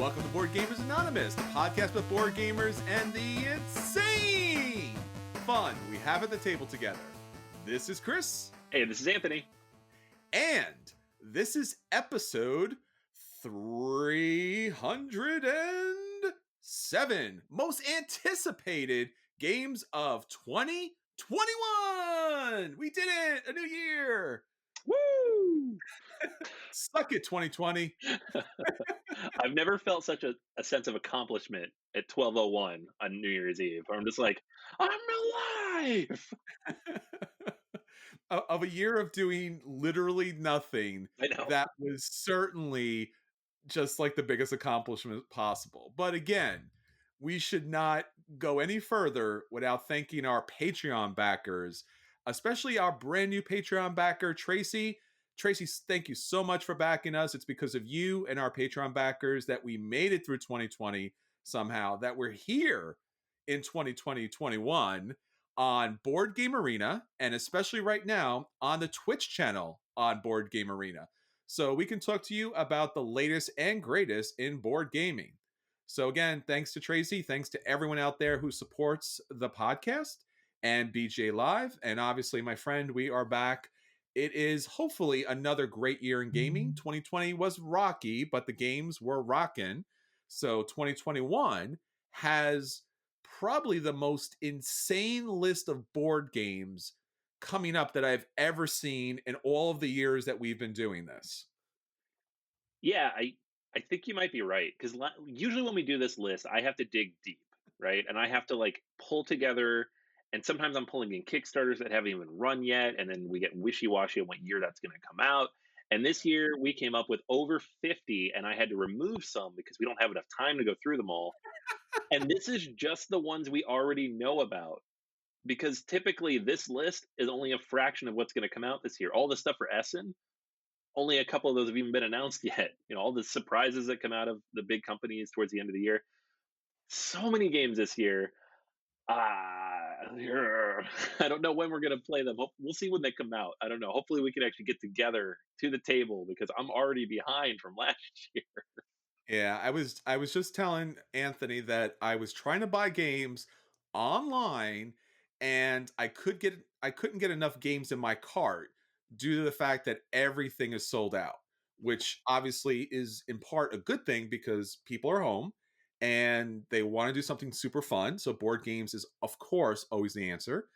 Welcome to Board Gamers Anonymous, the podcast with board gamers and the insane fun we have at the table together. This is Chris. Hey, this is Anthony. And this is episode 307. Most anticipated games of 2021. We did it! A new year! Woo! Suck it, 2020. I've never felt such a sense of accomplishment at 12:01 on New Year's Eve. I'm just like, I'm alive! Of a year of doing literally nothing, I know. that was certainly just like the biggest accomplishment possible. But again, we should not go any further without thanking our Patreon backers, especially our brand new Patreon backer, Tracy. Tracy, thank you so much for backing us. It's because of you and our Patreon backers that we made it through 2020 somehow, that we're here in 2021 on Board Game Arena, and especially right now on the Twitch channel on Board Game Arena. So we can talk to you about the latest and greatest in board gaming. So again, thanks to Tracy, thanks to everyone out there who supports the podcast and BGA Live, and obviously my friend, we are back. It is hopefully another great year in gaming. 2020 was rocky, but the games were rocking. So 2021 has probably the most insane list of board games coming up that I've ever seen in all of the years that we've been doing this. Yeah, I think you might be right. Because usually when we do this list, I have to dig deep, right? And I have to like pull together. And sometimes I'm pulling in Kickstarters that haven't even run yet. And then we get wishy-washy on what year that's going to come out. And this year we came up with over 50, and I had to remove some because we don't have enough time to go through them all. And this is just the ones we already know about, because typically this list is only a fraction of what's going to come out this year. All the stuff for Essen, only a couple of those have even been announced yet. You know, all the surprises that come out of the big companies towards the end of the year. So many games this year. I don't know when we're going to play them. We'll see when they come out. I don't know. Hopefully we can actually get together to the table, because I'm already behind from last year. Yeah, I was just telling Anthony that I was trying to buy games online, and I couldn't get enough games in my cart due to the fact that everything is sold out, which obviously is in part a good thing because people are home and they want to do something super fun. So board games is of course always the answer.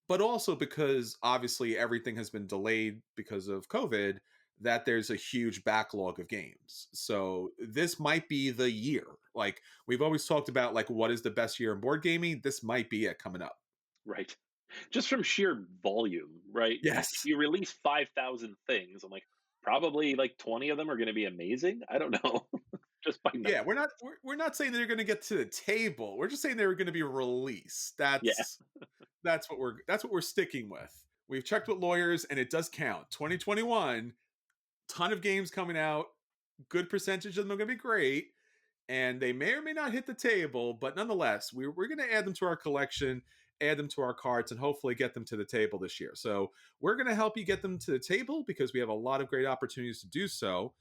But also because obviously everything has been delayed because of COVID, that there's a huge backlog of games. So this might be the year. Like we've always talked about, like, what is the best year in board gaming? This might be it coming up. Right. Just from sheer volume, right? Yes. If you release 5,000 things, I'm like, probably like 20 of them are going to be amazing. I don't know. Just by number. Yeah, we're not saying they're going to get to the table. We're just saying they're going to be released. That's what we're sticking with. We've checked with lawyers, and it does count. 2021, ton of games coming out. Good percentage of them are going to be great, and they may or may not hit the table, but nonetheless, we're going to add them to our collection, add them to our carts, and hopefully get them to the table this year. So we're going to help you get them to the table because we have a lot of great opportunities to do so.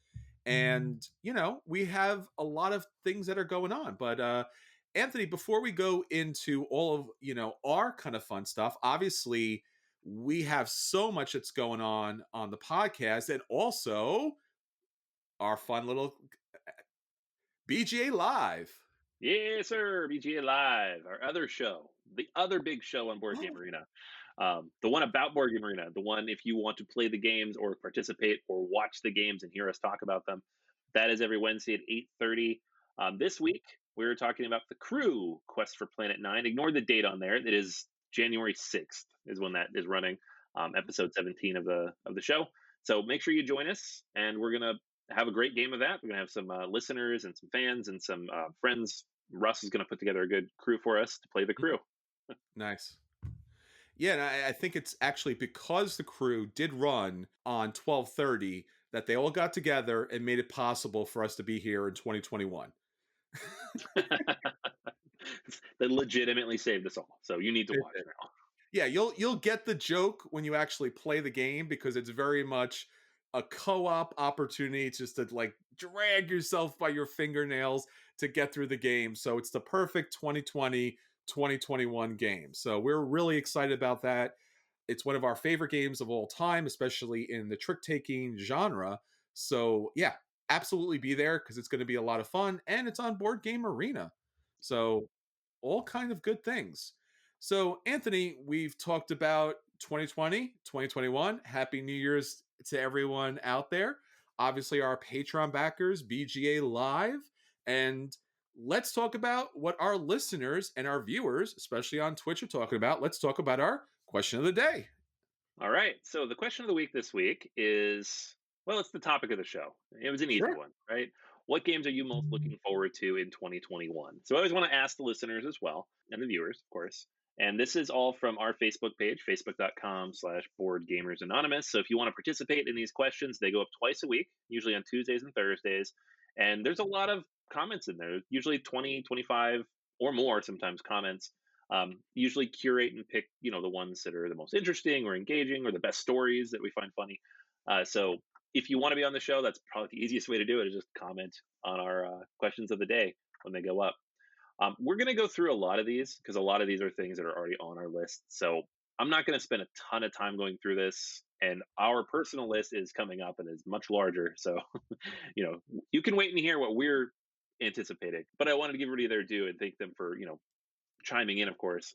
And, you know, we have a lot of things that are going on. But Anthony, before we go into all of, you know, our kind of fun stuff, obviously we have so much that's going on the podcast, and also our fun little BGA Live. Yes, sir. BGA Live, our other show, the other big show on Board Game Arena. The one about Board Game Arena, the one if you want to play the games or participate or watch the games and hear us talk about them. That is every Wednesday at 8:30. This week, we're talking about The Crew, Quest for Planet 9. Ignore the date on there. It is January 6th is when that is running, episode 17 of the show. So make sure you join us, and we're going to have a great game of that. We're going to have some listeners and some fans and some friends. Russ is going to put together a good crew for us to play The Crew. Nice. Yeah, and I think it's actually because The Crew did run on 12/30 that they all got together and made it possible for us to be here in 2021. They legitimately saved us all. So you need to watch now. Yeah, you'll get the joke when you actually play the game, because it's very much a co-op opportunity just to like drag yourself by your fingernails to get through the game. So it's the perfect 2020 2021 game. So we're really excited about that. It's one of our favorite games of all time, especially in the trick taking genre. So yeah, absolutely be there because it's going to be a lot of fun, and it's on Board Game Arena. So all kind of good things. So Anthony, we've talked about 2020, 2021. Happy New Year's to everyone out there. Obviously, our Patreon backers, BGA Live, and let's talk about what our listeners and our viewers, especially on Twitch, are talking about. Let's talk about our question of the day. All right. So the question of the week this week is, well, it's the topic of the show. It was an easy Sure. one, right? What games are you most looking forward to in 2021? So I always want to ask the listeners as well, and the viewers, of course. And this is all from our Facebook page, facebook.com/board gamers anonymous. So if you want to participate in these questions, they go up twice a week, usually on Tuesdays and Thursdays. And there's a lot of comments in there, usually 20, 25 or more sometimes comments. Usually curate and pick, the ones that are the most interesting or engaging or the best stories that we find funny. So if you want to be on the show, that's probably the easiest way to do it, is just comment on our questions of the day when they go up. We're going to go through a lot of these because a lot of these are things that are already on our list. So I'm not going to spend a ton of time going through this. And our personal list is coming up and is much larger. So, you can wait and hear what we're anticipating. But I wanted to give everybody their due and thank them for, chiming in, of course.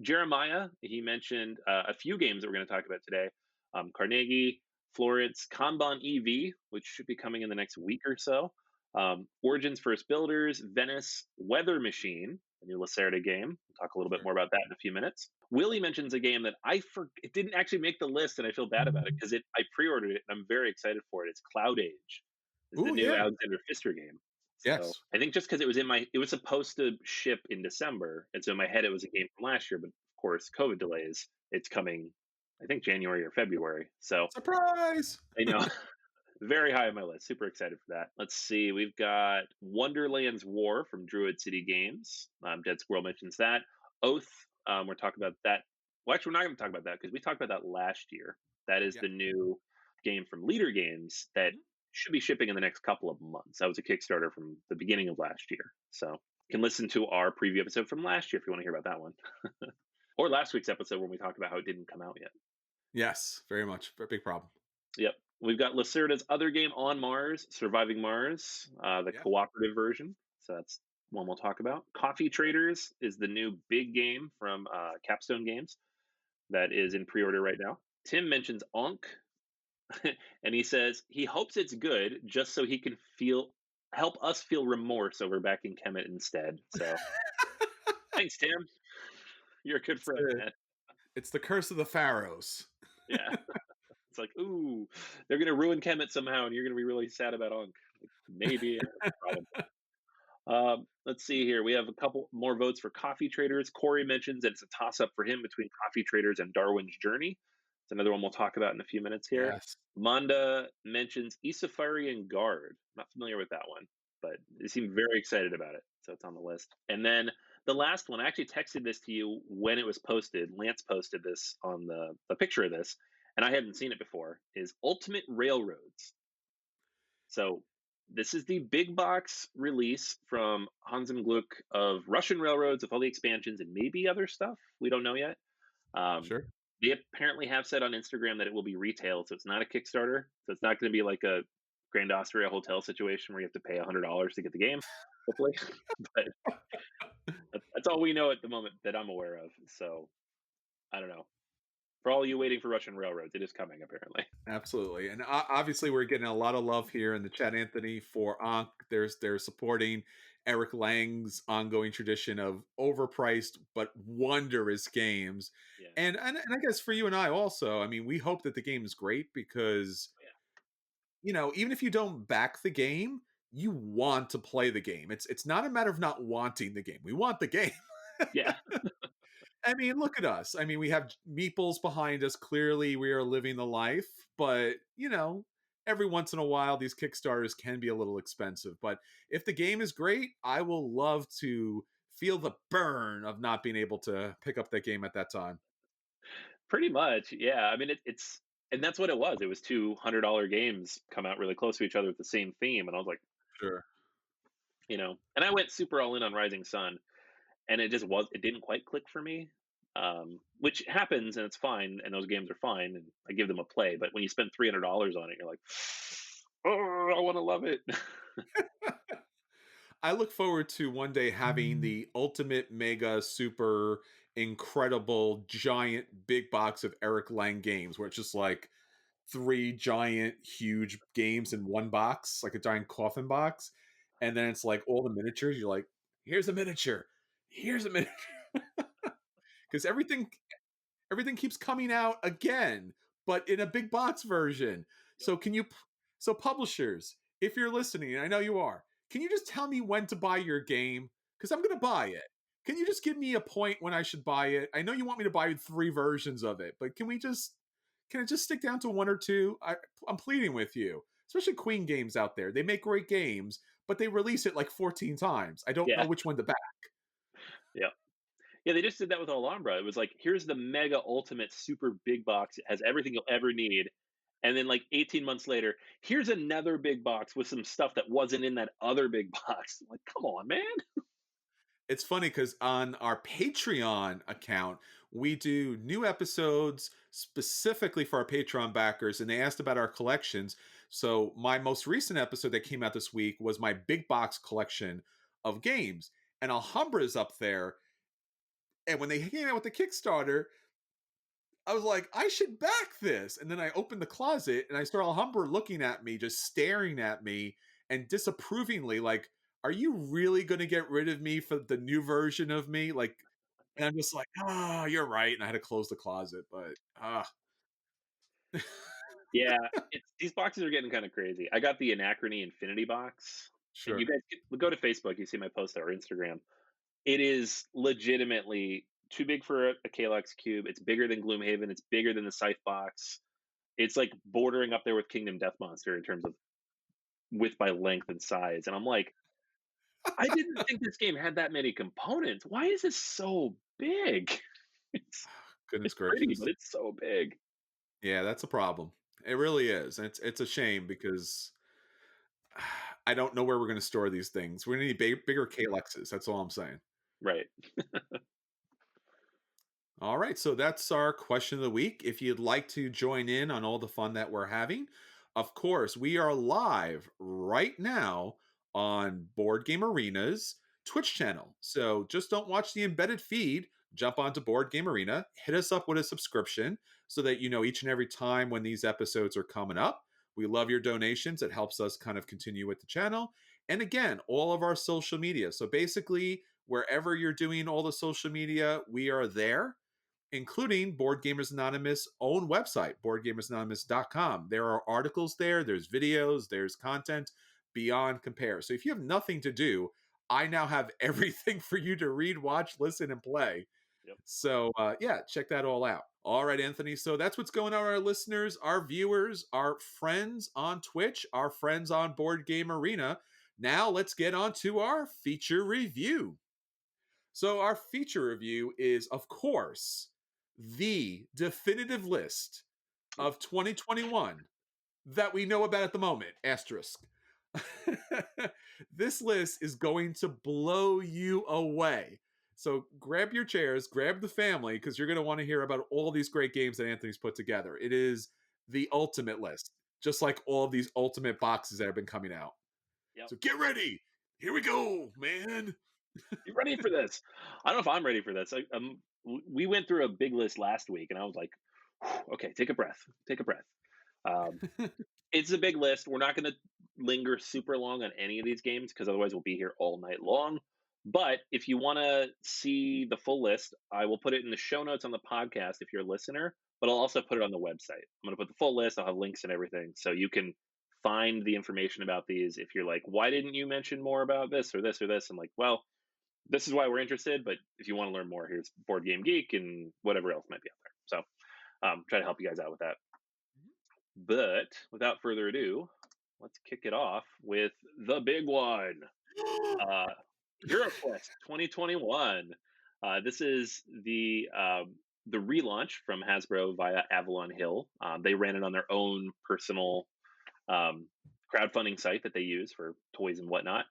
Jeremiah, he mentioned a few games that we're going to talk about today. Carnegie, Florence, Kanban EV, which should be coming in the next week or so. Origins First Builders, Venice, Weather Machine, a new Lacerda game. We'll talk a little bit Sure. more about that in a few minutes. Willie mentions a game that it didn't actually make the list, and I feel bad about it because I pre-ordered it and I'm very excited for it. It's Cloud Age. It's the Ooh, new yeah. Alexander Pfister game. So Yes. I think just because it was supposed to ship in December, and so in my head it was a game from last year, but of course COVID delays. It's coming, I think January or February. So Surprise. I know, very high on my list. Super excited for that. Let's see, we've got Wonderland's War from Druid City Games. Dead Squirrel mentions that. Oath. We're talking about that. Well, actually, we're not going to talk about that because we talked about that last year. That is Yeah. the new game from Leader Games that Mhm. should be shipping in the next couple of months. That was a Kickstarter from the beginning of last year. So you can listen to our preview episode from last year if you want to hear about that one. Or last week's episode when we talked about how it didn't come out yet. Yes, very much. Big problem. Yep. We've got Lacerda's other game, On Mars, Surviving Mars, the Yeah. cooperative version. So that's one we'll talk about. Coffee Traders is the new big game from Capstone Games that is in pre order right now. Tim mentions Onk, and he says he hopes it's good just so he can help us feel remorse over backing Kemet instead. So thanks, Tim. You're a good It's friend, the man. it's the curse of the pharaohs. Yeah. It's like, ooh, they're gonna ruin Kemet somehow, and you're gonna be really sad about Onk. Like, maybe, probably. Let's see here. We have a couple more votes for Coffee Traders. Corey mentions that it's a toss up for him between Coffee Traders and Darwin's Journey. It's another one we'll talk about in a few minutes here. Yes. Manda mentions Isafari and Guard. Not familiar with that one, but they seem very excited about it. So it's on the list. And then the last one, I actually texted this to you when it was posted. Lance posted this on the picture of this, and I hadn't seen it before, is Ultimate Railroads. So this is the big box release from Hans im Glück of Russian railroads with all the expansions and maybe other stuff. We don't know yet. Um, Sure. they apparently have said on Instagram that it will be retail, so it's not a Kickstarter. So it's not going to be like a Grand Austria hotel situation where you have to pay $100 to get the game. Hopefully, but that's all we know at the moment that I'm aware of. So I don't know. For all you waiting for Russian railroads, it is coming apparently. Absolutely. And obviously we're getting a lot of love here in the chat, Anthony, for Ankh. They're supporting Eric Lang's ongoing tradition of overpriced but wondrous games. Yeah. And I guess for you and I also, I mean, we hope that the game is great because, even if you don't back the game, you want to play the game. It's not a matter of not wanting the game. We want the game. Yeah. I mean, look at us. I mean, we have meeples behind us. Clearly, we are living the life. But, every once in a while, these Kickstarters can be a little expensive. But if the game is great, I will love to feel the burn of not being able to pick up that game at that time. Pretty much, yeah. I mean, it's and that's what it was. It was $200 games come out really close to each other with the same theme, and I was like, Sure. and I went super all in on Rising Sun, and it didn't quite click for me. Which happens and it's fine, and those games are fine, and I give them a play. But when you spend $300 on it, you're like, oh, I want to love it. I look forward to one day having the ultimate mega super incredible giant big box of Eric Lang games where it's just like three giant huge games in one box, like a giant coffin box. And then it's like all the miniatures. You're like, here's a miniature. Here's a miniature. Because everything keeps coming out again, but in a big box version. Yep. So so publishers, if you're listening, and I know you are, can you just tell me when to buy your game? Because I'm gonna buy it. Can you just give me a point when I should buy it? I know you want me to buy 3 versions of it, but can it just stick down to 1 or 2? I'm pleading with you, especially Queen Games out there. They make great games, but they release it like 14 times. I don't know Yeah, which one to back. yeah, yeah. They just did that with Alhambra. It was like, here's the mega ultimate super big box. It has everything you'll ever need. And then, like 18 months later, here's another big box with some stuff that wasn't in that other big box. Like, come on, man. It's funny because on our Patreon account, we do new episodes specifically for our Patreon backers, and they asked about our collections. So, my most recent episode that came out this week was my big box collection of games, and Alhambra's up there. And when they came out with the Kickstarter, I was like, I should back this. And then I opened the closet and I saw Alhambra looking at me, just staring at me and disapprovingly, like, are you really going to get rid of me for the new version of me? Like, and I'm just like, you're right. And I had to close the closet, but Yeah, these boxes are getting kind of crazy. I got the Anachrony Infinity box, and you sure. guys go to Facebook. You see my post there, or Instagram. It is legitimately too big for a Kalex cube. It's bigger than Gloomhaven. It's bigger than the Scythe box. It's like bordering up there with Kingdom Death Monster in terms of width by length and size. And I'm like, I didn't think this game had that many components. Why is this so big? It's Goodness it's pretty, gracious. but it's so big. Yeah, that's a problem. It really is. And it's a shame because I don't know where we're going to store these things. We're going to need bigger Kalexes. That's all I'm saying. Right. All right, so that's our question of the week. If you'd like to join in on all the fun that we're having, of course, we are live right now on Board Game Arena's Twitch channel. So just don't watch the embedded feed. Jump onto Board Game Arena, hit us up with a subscription so that you know each and every time when these episodes are coming up. We love your donations. It helps us kind of continue with the channel. And again, all of our social media. So basically, wherever you're doing all the social media, we are there, including Board Gamers Anonymous' own website, boardgamersanonymous.com. There are articles there, there's videos, there's content beyond compare. So if you have nothing to do, I now have everything for you to read, watch, listen, and play. Yep. So yeah, check that all out. All right, Anthony. So that's what's going on, our listeners, our viewers, our friends on Twitch, our friends on Board Game Arena. Now let's get on to our feature review. So, our feature review is, of course, the definitive list of 2021 that we know about at the moment. Asterisk. This list is going to blow you away. So, grab your chairs, grab the family, because you're going to want to hear about all these great games that Anthony's put together. It is the ultimate list, just like all of these ultimate boxes that have been coming out. Yep. So, get ready. Here we go, man. You ready for this? I don't know if I'm ready for this. We went through a big list last week, and I was like, okay, take a breath. Take a breath. Um, it's a big list. We're not going to linger super long on any of these games because otherwise we'll be here all night long. But if you want to see the full list, I will put it in the show notes on the podcast if you're a listener, but I'll also put it on the website. I'm going to put the full list. I'll have links and everything so you can find the information about these. If you're like, why didn't you mention more about this or this or this? I'm like, well, this is why we're interested. But if you want to learn more, here's Board Game Geek and whatever else might be out there. So try to help you guys out with that. But without further ado, let's kick it off with the big one. Uh, HeroQuest 2021. This is the the relaunch from Hasbro via Avalon Hill. They ran it on their own personal um, crowdfunding site that they use for toys and whatnot.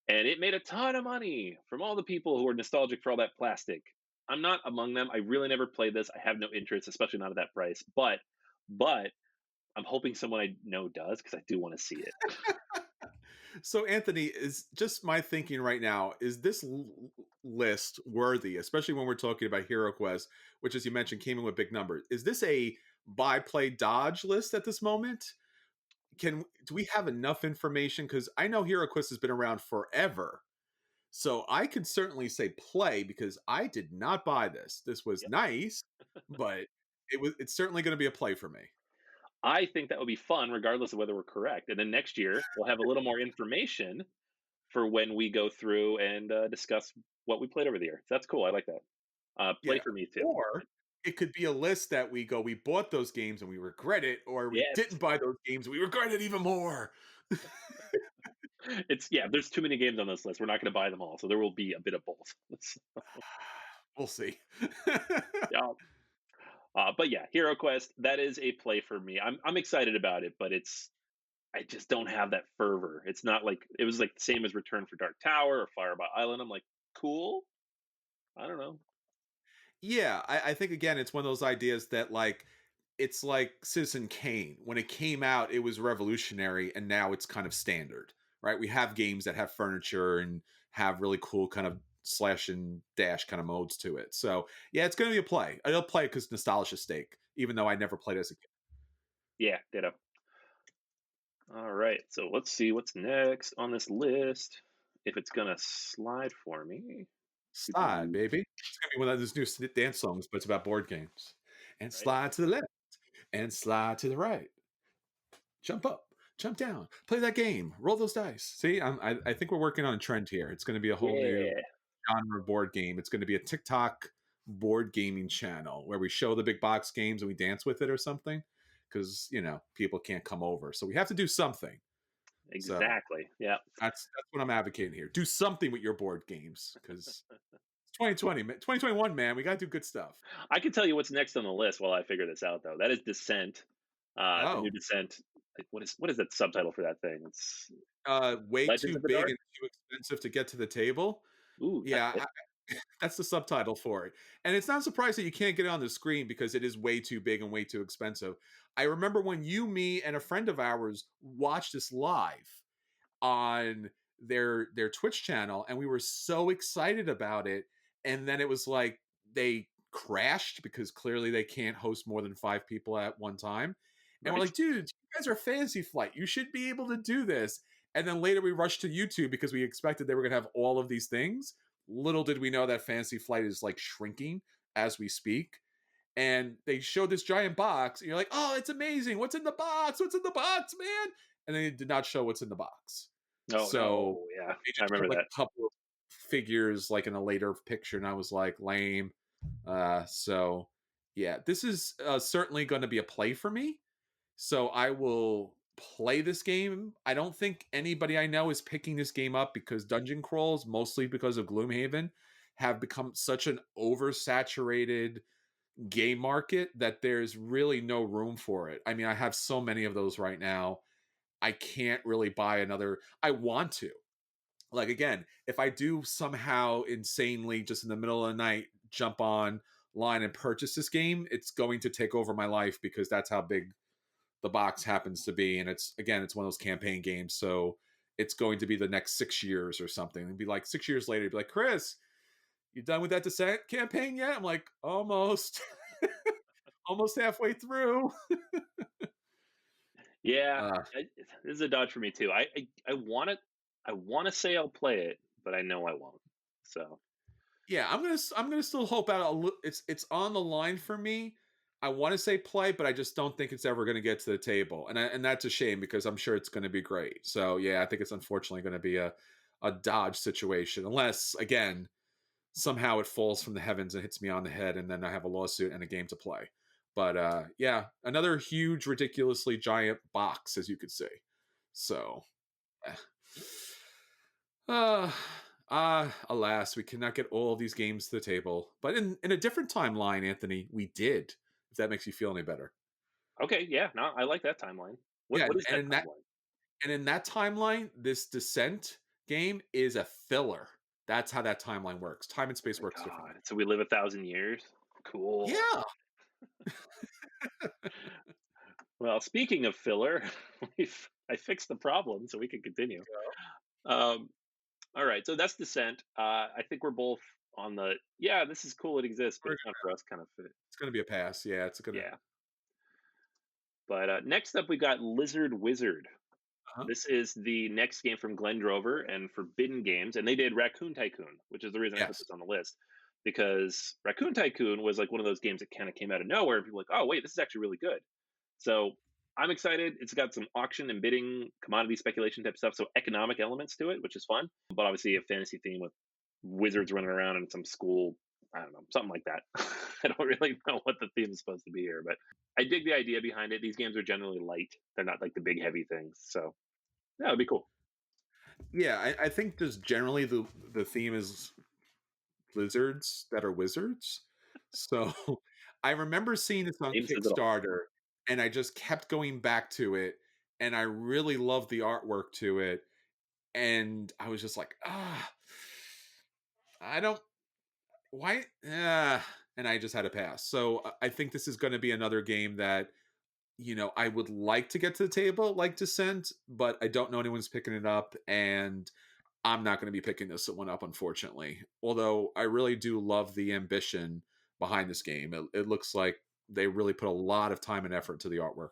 And it made a ton of money from all the people who are nostalgic for all that plastic. I'm not among them. I really never played this. I have no interest, especially not at that price. But I'm hoping someone I know does because I do want to see it. So, Anthony, is just my thinking right now, is this list worthy, especially when we're talking about Hero Quest, which, as you mentioned, came in with big numbers? Is this a buy, play, dodge list at this moment? Do we have enough information? Because I know Hero Quest has been around forever. So I could certainly say play because I did not buy this. This was Yep. nice, but it's certainly going to be a play for me. I think that would be fun, regardless of whether we're correct. And then next year, we'll have a little more information for when we go through and discuss what we played over the year. So that's cool. I like that. Play Yeah. for me too. Or it could be a list that we bought those games and we regret it, or we Yes, didn't buy those games and we regret it even more. it's yeah. There's too many games on this list. We're not going to buy them all, so there will be a bit of both. We'll see. Yeah. But yeah, Hero Quest, that is a play for me. I'm excited about it, but I just don't have that fervor. It's not like it was like the same as Return for Dark Tower or Fireball Island. I'm like, cool. I don't know. Yeah, I think again, it's one of those ideas that it's like Citizen Kane. When it came out, it was revolutionary, and now it's kind of standard, right? We have games that have furniture and have really cool kind of slash and dash kind of modes to it. So yeah, it's going to be a play. I'll play it because nostalgia stake, even though I never played as a kid. Yeah, ditto. All right, so let's see what's next on this list. If it's gonna slide for me, Slide, baby. It's going to be one of those new dance songs, but it's about board games. And right? slide to the left, and slide to the right. Jump up, jump down, play that game, roll those dice. See, I think we're working on a trend here. It's going to be a whole new Yeah, genre of board game. It's going to be a TikTok board gaming channel where we show the big box games and we dance with it or something because people can't come over, so we have to do something. So exactly. Yeah, that's what I'm advocating here. Do something with your board games because it's 2020, 2021, man. We got to do good stuff. I can tell you what's next on the list while I figure this out, though. That is Descent. The new Oh, Descent. Like, what is that subtitle for that thing? It's way Legends too of the big Dark. and too expensive to get to the table. Ooh, that's Yeah, it. that's the subtitle for it. And it's not surprising you can't get it on the screen because it is way too big and way too expensive. I remember when you, me, and a friend of ours watched this live on their Twitch channel, and we were so excited about it. And then it was like they crashed because clearly they can't host more than 5 people at one time. And we're Right. like, dude, you guys are Fantasy Flight. You should be able to do this. And then later we rushed to YouTube because we expected they were going to have all of these things. Little did we know that Fantasy Flight is like shrinking as we speak. And they showed this giant box, and you're like, oh, it's amazing. What's in the box? What's in the box, man? And they did not show what's in the box. Oh So no, yeah, they I just showed remember like that. a couple of figures like in a later picture, and I was like, lame. So yeah, this is certainly going to be a play for me. So I will play this game. I don't think anybody I know is picking this game up because dungeon crawls, mostly because of Gloomhaven, have become such an oversaturated game market that there's really no room for it. I mean, I have so many of those right now. I can't really buy another. I want to. Like again, if I do somehow insanely just in the middle of the night jump on line and purchase this game, it's going to take over my life because that's how big the box happens to be. And it's one of those campaign games. So it's going to be the next 6 years or something. It'd be like 6 years later, it'd be like, Chris, you done with that Descent campaign yet? I'm like, almost. Almost halfway through. Yeah, Uh, this is a dodge for me too. I want to say I'll play it, but I know I won't. So yeah, I'm gonna still hope out. It's on the line for me. I want to say play, but I just don't think it's ever going to get to the table, and that's a shame because I'm sure it's going to be great. So yeah, I think it's unfortunately going to be a dodge situation, unless again somehow it falls from the heavens and hits me on the head, and then I have a lawsuit and a game to play. But yeah, another huge, ridiculously giant box, as you could see. So, eh. uh, Alas, we cannot get all of these games to the table. But in a different timeline, Anthony, we did. If that makes you feel any better. Okay, yeah, no, I like that timeline. Yeah, What is and that in that timeline? and in that timeline, this Descent game is a filler. That's how that timeline works. Time and Oh space my works differently. god. So we live 1,000 years? Cool. Yeah. Well, speaking of filler, I fixed the problem so we can continue. Um, all right, so that's Descent. I think we're both on the yeah, this is cool. It exists, but We're it's not for us kind of fit. It's gonna be a pass. Yeah, it's gonna. Yeah. But next up, we got Lizard Wizard. Uh-huh. This is the next game from Glen Drover and Forbidden Games, and they did Raccoon Tycoon, which is the reason I put Yes. this on the list because Raccoon Tycoon was like one of those games that kind of came out of nowhere, and people were like, oh wait, this is actually really good. So I'm excited. It's got some auction and bidding, commodity speculation type stuff, so economic elements to it, which is fun. But obviously a fantasy theme with wizards running around in some school. I don't know, something like that. I don't really know what the theme is supposed to be here, but I dig the idea behind it. These games are generally light; they're not like the big heavy things. So that would be cool. Yeah, I think just generally the theme is lizards that are wizards. So I remember seeing this on Name says it all. Kickstarter, and I just kept going back to it, and I really loved the artwork to it, and I was just like, I don't why, and I just had to pass. So I think this is going to be another game that I would like to get to the table, like Descent, but I don't know anyone's picking it up, and I'm not going to be picking this one up, unfortunately. Although I really do love the ambition behind this game. It looks like they really put a lot of time and effort to the artwork.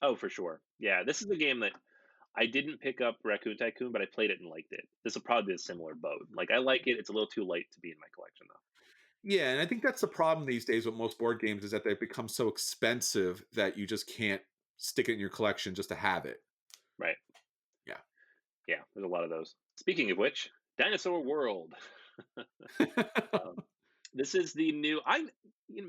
Oh, for sure. Yeah, this is a game that I didn't pick up Raccoon Tycoon, but I played it and liked it. This will probably be a similar boat. Like I like it. It's a little too late to be in my collection though. Yeah, and I think that's the problem these days with most board games is that they've become so expensive that you just can't stick it in your collection just to have it. Right. Yeah. Yeah, there's a lot of those. Speaking of which, Dinosaur World. Um, this is the new.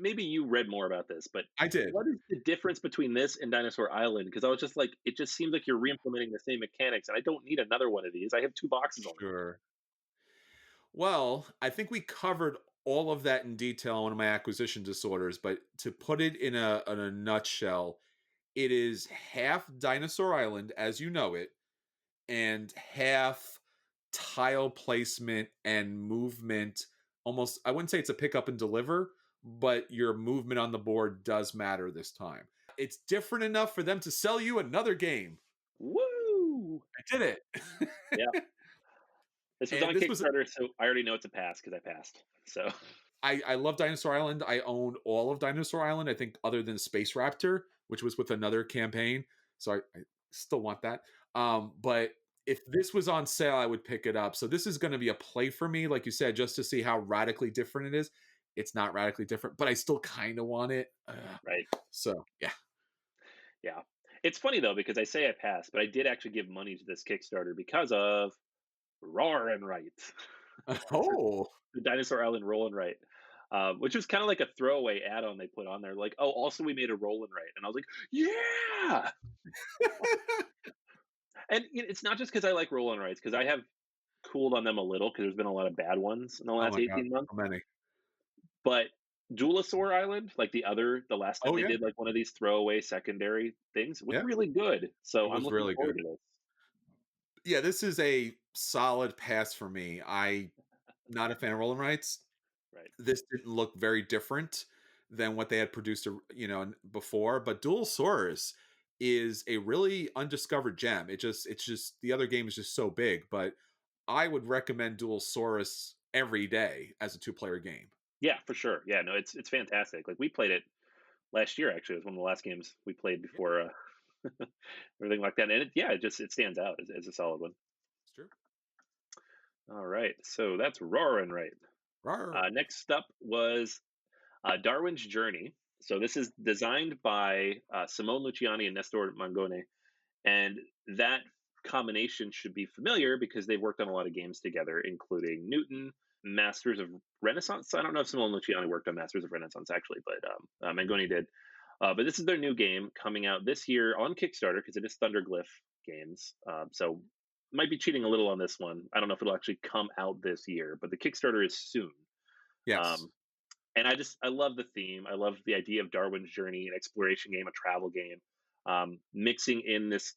Maybe you read more about this, but I did. what is the difference between this and Dinosaur Island? Because I was just like, it just seems like you're re-implementing the same mechanics, and I don't need another one of these. I have two boxes already. Sure. Well, I think we covered all of that in detail on one of my acquisition disorders, but to put it in a nutshell, it is half Dinosaur Island as you know it, and half tile placement and movement. Almost, I wouldn't say it's a pick up and deliver, but your movement on the board does matter this time. It's different enough for them to sell you another game. Woo! I did Yeah, it. this was And on this was Kickstarter, so I already know it's a pass because I passed. So I love Dinosaur Island. I own all of Dinosaur Island, I think, other than Space Raptor, which was with another campaign. So I still want that. But if this was on sale, I would pick it up. So this is going to be a play for me, like you said, just to see how radically different it is. It's not radically different, but I still kind of want it. right, So yeah. yeah. It's funny though because I say I passed, but I did actually give money to this Kickstarter because of Roar and Right. Oh, The Dinosaur Island Roll and Right, which was kind of like a throwaway add-on they put on there. Like, oh, also we made a Roll and Right, and I was like, yeah. And it's not just because I like Roll and Rights, because I have cooled on them a little because there's been a lot of bad ones in the oh last my God, 18 months. so many. But Duelosaur Island, like the last time Oh they yeah, did like one of these throwaway secondary things, was yeah. really good. It So I'm was looking really forward good. to this. Yeah, this is a solid pass for me. I not a fan of rolling rights. Right. This didn't look very different than what they had produced, before. But Dual Source is a really undiscovered gem. It's just the other game is just so big. But I would recommend Dual Source every day as a two-player game. Yeah, for sure. Yeah, no, it's fantastic. Like we played it last year. Actually, it was one of the last games we played Yeah, before everything like that. And it stands out as a solid one. it's true. All right, so that's Roar and Right. Rawr. Next up was Darwin's Journey. So this is designed by Simone Luciani and Nestor Mangone, and that combination should be familiar because they've worked on a lot of games together, including Newton, Masters of Renaissance. I don't know if Simone Luciani worked on Masters of Renaissance actually, but Mangoni did. But this is their new game coming out this year on Kickstarter because it is Thunderglyph Games. So might be cheating a little on this one. I don't know if it'll actually come out this year, but the Kickstarter is soon. Yes. Um, and I love the theme. I love the idea of Darwin's Journey, an exploration game, a travel game, mixing in this,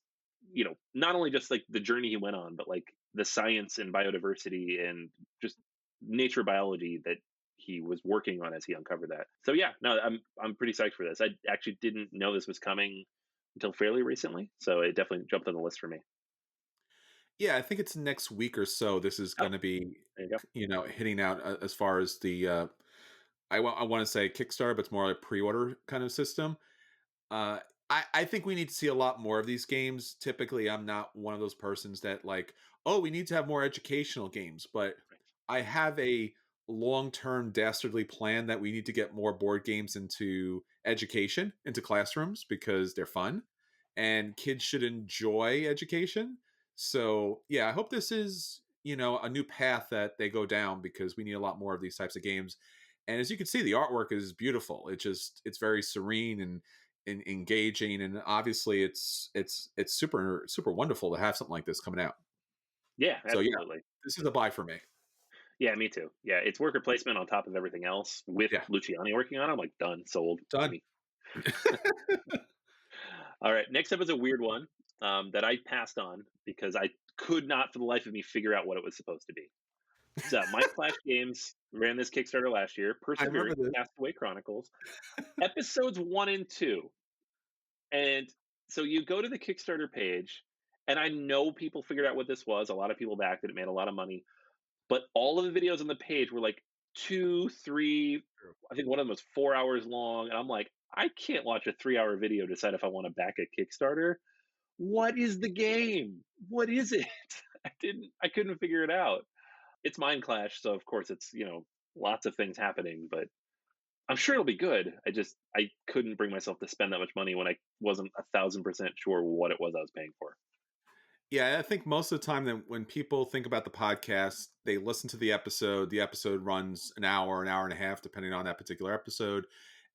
not only just like the journey he went on, but like the science and biodiversity and just nature biology that he was working on as he uncovered that. So yeah, no, I'm pretty psyched for this. I actually didn't know this was coming until fairly recently, so it definitely jumped on the list for me. Yeah, I think it's next week or so. This is Oh, going to be, there you go. hitting out as far as the I want to say Kickstarter, but it's more like pre-order kind of system. Uh, I think we need to see a lot more of these games. Typically, I'm not one of those persons that like, oh, we need to have more educational games, but Right. I have a long-term dastardly plan that we need to get more board games into education, into classrooms because they're fun and kids should enjoy education. So, yeah, I hope this is, a new path that they go down because we need a lot more of these types of games. And as you can see, the artwork is beautiful. It's very serene and engaging, and obviously it's super super wonderful to have something like this coming out. Yeah, So yeah, absolutely. this is a buy for me. Yeah, me too. Yeah, it's worker placement on top of everything else with Yeah, Luciani working on it. I'm like, done, sold. done. Gimme. All right, next up is a weird one that I passed on because I could not for the life of me figure out what it was supposed to be. So, Mind Clash Games ran this Kickstarter last year, I remember Persevering, this. Castaway Chronicles, episodes 1 and 2. And so you go to the Kickstarter page, and I know people figured out what this was. A lot of people backed it. It made a lot of money. But all of the videos on the page were like 2, 3, I think one of them was 4 hours long, and I'm like, "I can't watch a 3-hour video to decide if I wanna back a Kickstarter. What is the game? What is it?" I couldn't figure it out. It's Mind Clash, so of course it's, lots of things happening, but I'm sure it'll be good. I couldn't bring myself to spend that much money when I wasn't 1,000% sure what it was I was paying for. Yeah, I think most of the time that when people think about the podcast, they listen to the episode. The episode runs an hour and a half, depending on that particular episode.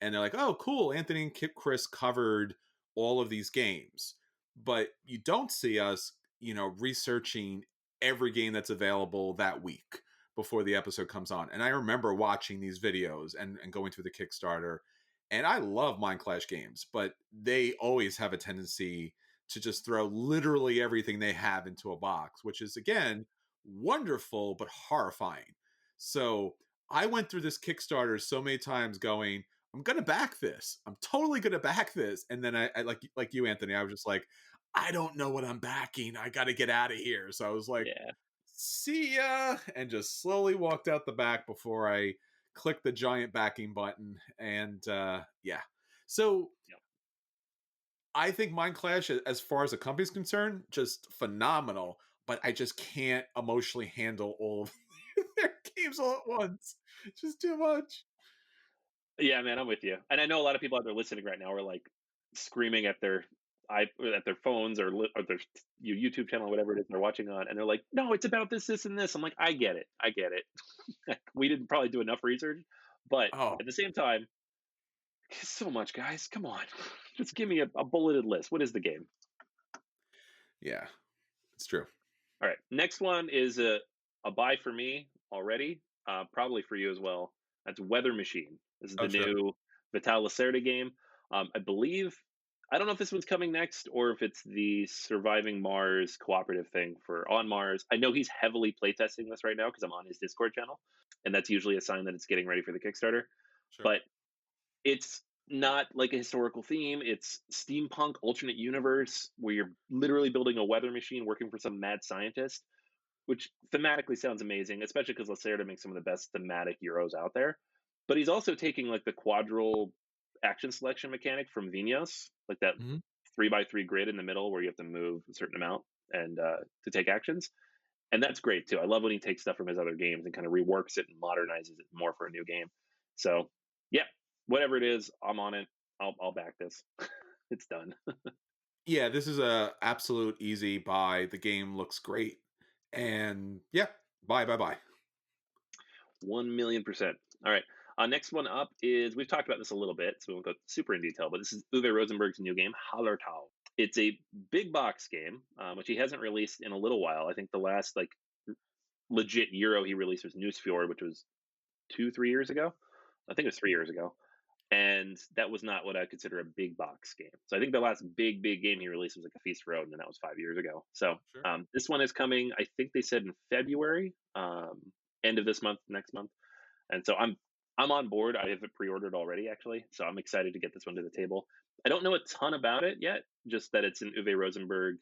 And they're like, oh, cool. Anthony and Chris covered all of these games. But you don't see us, researching every game that's available that week before the episode comes on. And I remember watching these videos and going through the Kickstarter. And I love Mind Clash games, but they always have a tendency to just throw literally everything they have into a box, which is again wonderful but horrifying. So I went through this Kickstarter so many times going, I'm gonna back this. I'm totally gonna back this. And then I like you, Anthony, I was just like, I don't know what I'm backing. I gotta get out of here. So I was like, Yeah. see ya, and just slowly walked out the back before I clicked the giant backing button. And yeah. So Yep. I think Mind Clash, as far as the company's concerned, just phenomenal. But I just can't emotionally handle all of their games all at once. Just too much. Yeah, man, I'm with you. And I know a lot of people out there listening right now are like screaming at their at their phones or their YouTube channel, whatever it is they're watching on, and they're like, "No, it's about this, this, and this." I'm like, "I get it, I get it." We didn't probably do enough research, but Oh, at the same time, so much, guys. Come on, just give me a bulleted list. What is the game? yeah, it's true. All right, next one is a buy for me already, probably for you as well. That's Weather Machine. This is Oh, the sure. new Vital Lacerda game. I believe I don't know if this one's coming next or if it's the Surviving Mars cooperative thing for On Mars. I know he's heavily playtesting this right now because I'm on his Discord channel, and that's usually a sign that it's getting ready for the Kickstarter. Sure. But it's not like a historical theme. It's steampunk alternate universe where you're literally building a weather machine working for some mad scientist, which thematically sounds amazing, especially because Lacerda makes some of the best thematic Euros out there. But he's also taking like the quadral action selection mechanic from Vinos, like that Hmm. 3 by 3 grid in the middle where you have to move a certain amount and to take actions. And that's great too. I love when he takes stuff from his other games and kind of reworks it and modernizes it more for a new game. So yeah, whatever it is, I'm on it. I'll back this. It's done. Yeah, this is a absolute easy buy. The game looks great, and yeah, buy, buy, buy. 1,000,000%. All right. Next one up is we've talked about this a little bit, so we won't go super in detail, but this is Uwe Rosenberg's new game, Hallertau. It's a big box game, which he hasn't released in a little while. I think the last like legit Euro he released was Newsfjord, which was 2, 3 years ago. I think it was 3 years ago, and that was not what I consider a big box game. So I think the last big game he released was like a Feast for Odin, and that was 5 years ago. So Sure. this one is coming. I think they said in February, end of this month, next month, and so I'm on board. I have it pre-ordered already, actually, so I'm excited to get this one to the table. I don't know a ton about it yet, just that it's an Uwe Rosenberg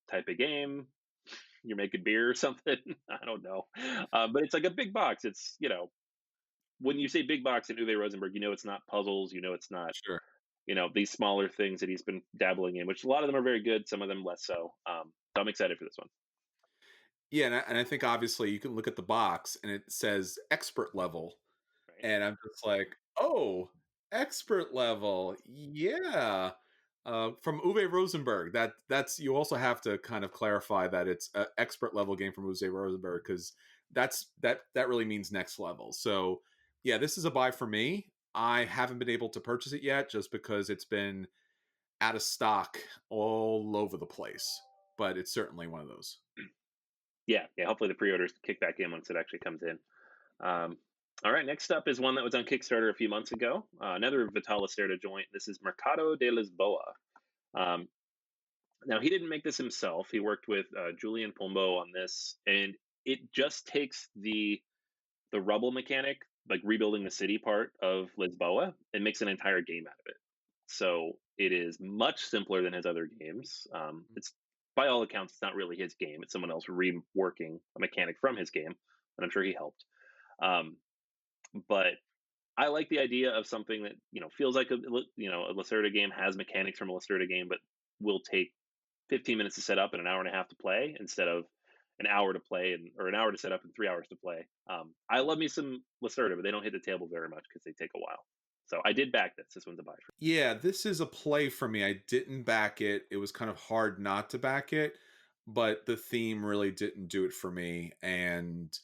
type of game. You're making beer or something. I don't know, but it's like a big box. It's when you say big box in Uwe Rosenberg, it's not puzzles. It's not Sure. these smaller things that he's been dabbling in, which a lot of them are very good, some of them less so. So I'm excited for this one. Yeah, and I think obviously you can look at the box and it says expert level, Right? and I'm just like, oh, expert level, yeah. From Uwe Rosenberg. That's you also have to kind of clarify that it's an expert level game from Uwe Rosenberg because that really means next level. So yeah, this is a buy for me. I haven't been able to purchase it yet just because it's been out of stock all over the place. But it's certainly one of those. Yeah, yeah. Hopefully the pre-orders kick back in once it actually comes in. Um, all right, next up is one that was on Kickstarter a few months ago. Another Vital Lacerda joint. This is Mercado de Lisboa. Um, Now he didn't make this himself. He worked with Julian Pombo on this, and it just takes the rubble mechanic, like rebuilding the city part of Lisboa, and makes an entire game out of it. So it is much simpler than his other games. It's by all accounts, it's not really his game. It's someone else reworking a mechanic from his game, and I'm sure he helped. Um, but I like the idea of something that feels like a Lacerda game, has mechanics from a Lacerda game, but will take 15 minutes to set up and an hour and a half to play instead of an hour to play or an hour to set up and 3 hours to play. I love me some Lacerda, but they don't hit the table very much because they take a while. So I did back this. This one's a buy for Yeah, this is a play for me. I didn't back it. It was kind of hard not to back it, but the theme really didn't do it for me. And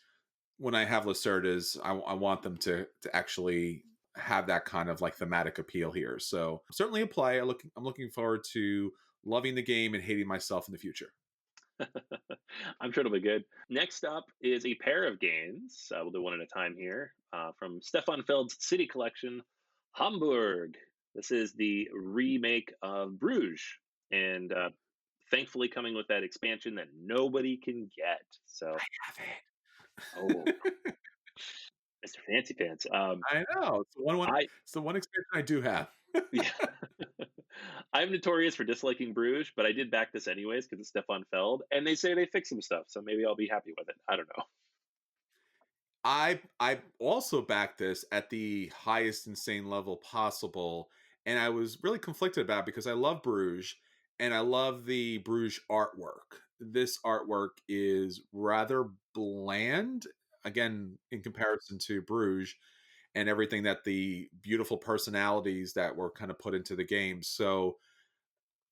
when I have Lacerdas, I want them to actually have that kind of like thematic appeal here. So certainly a play. I'm looking forward to loving the game and hating myself in the future. me. I'm sure it'll be good. Next up is a pair of games. We'll do one at a time here from Stefan Feld's City Collection, Hamburg. This is the remake of Bruges, and thankfully coming with that expansion that nobody can get. So, Have oh, it. Mr. Fancy Pants. I know. I It's the one expansion I do have. Yeah. I'm notorious for disliking Bruges, but I did back this anyways because it's Stefan Feld, and they say they fix some stuff, so maybe I'll be happy with it. I don't know. I also backed this at the highest insane level possible, and I was really conflicted about it because I love Bruges and I love the Bruges artwork. This artwork is rather bland, again, in comparison to Bruges and everything that the beautiful personalities that were kind of put into the game. So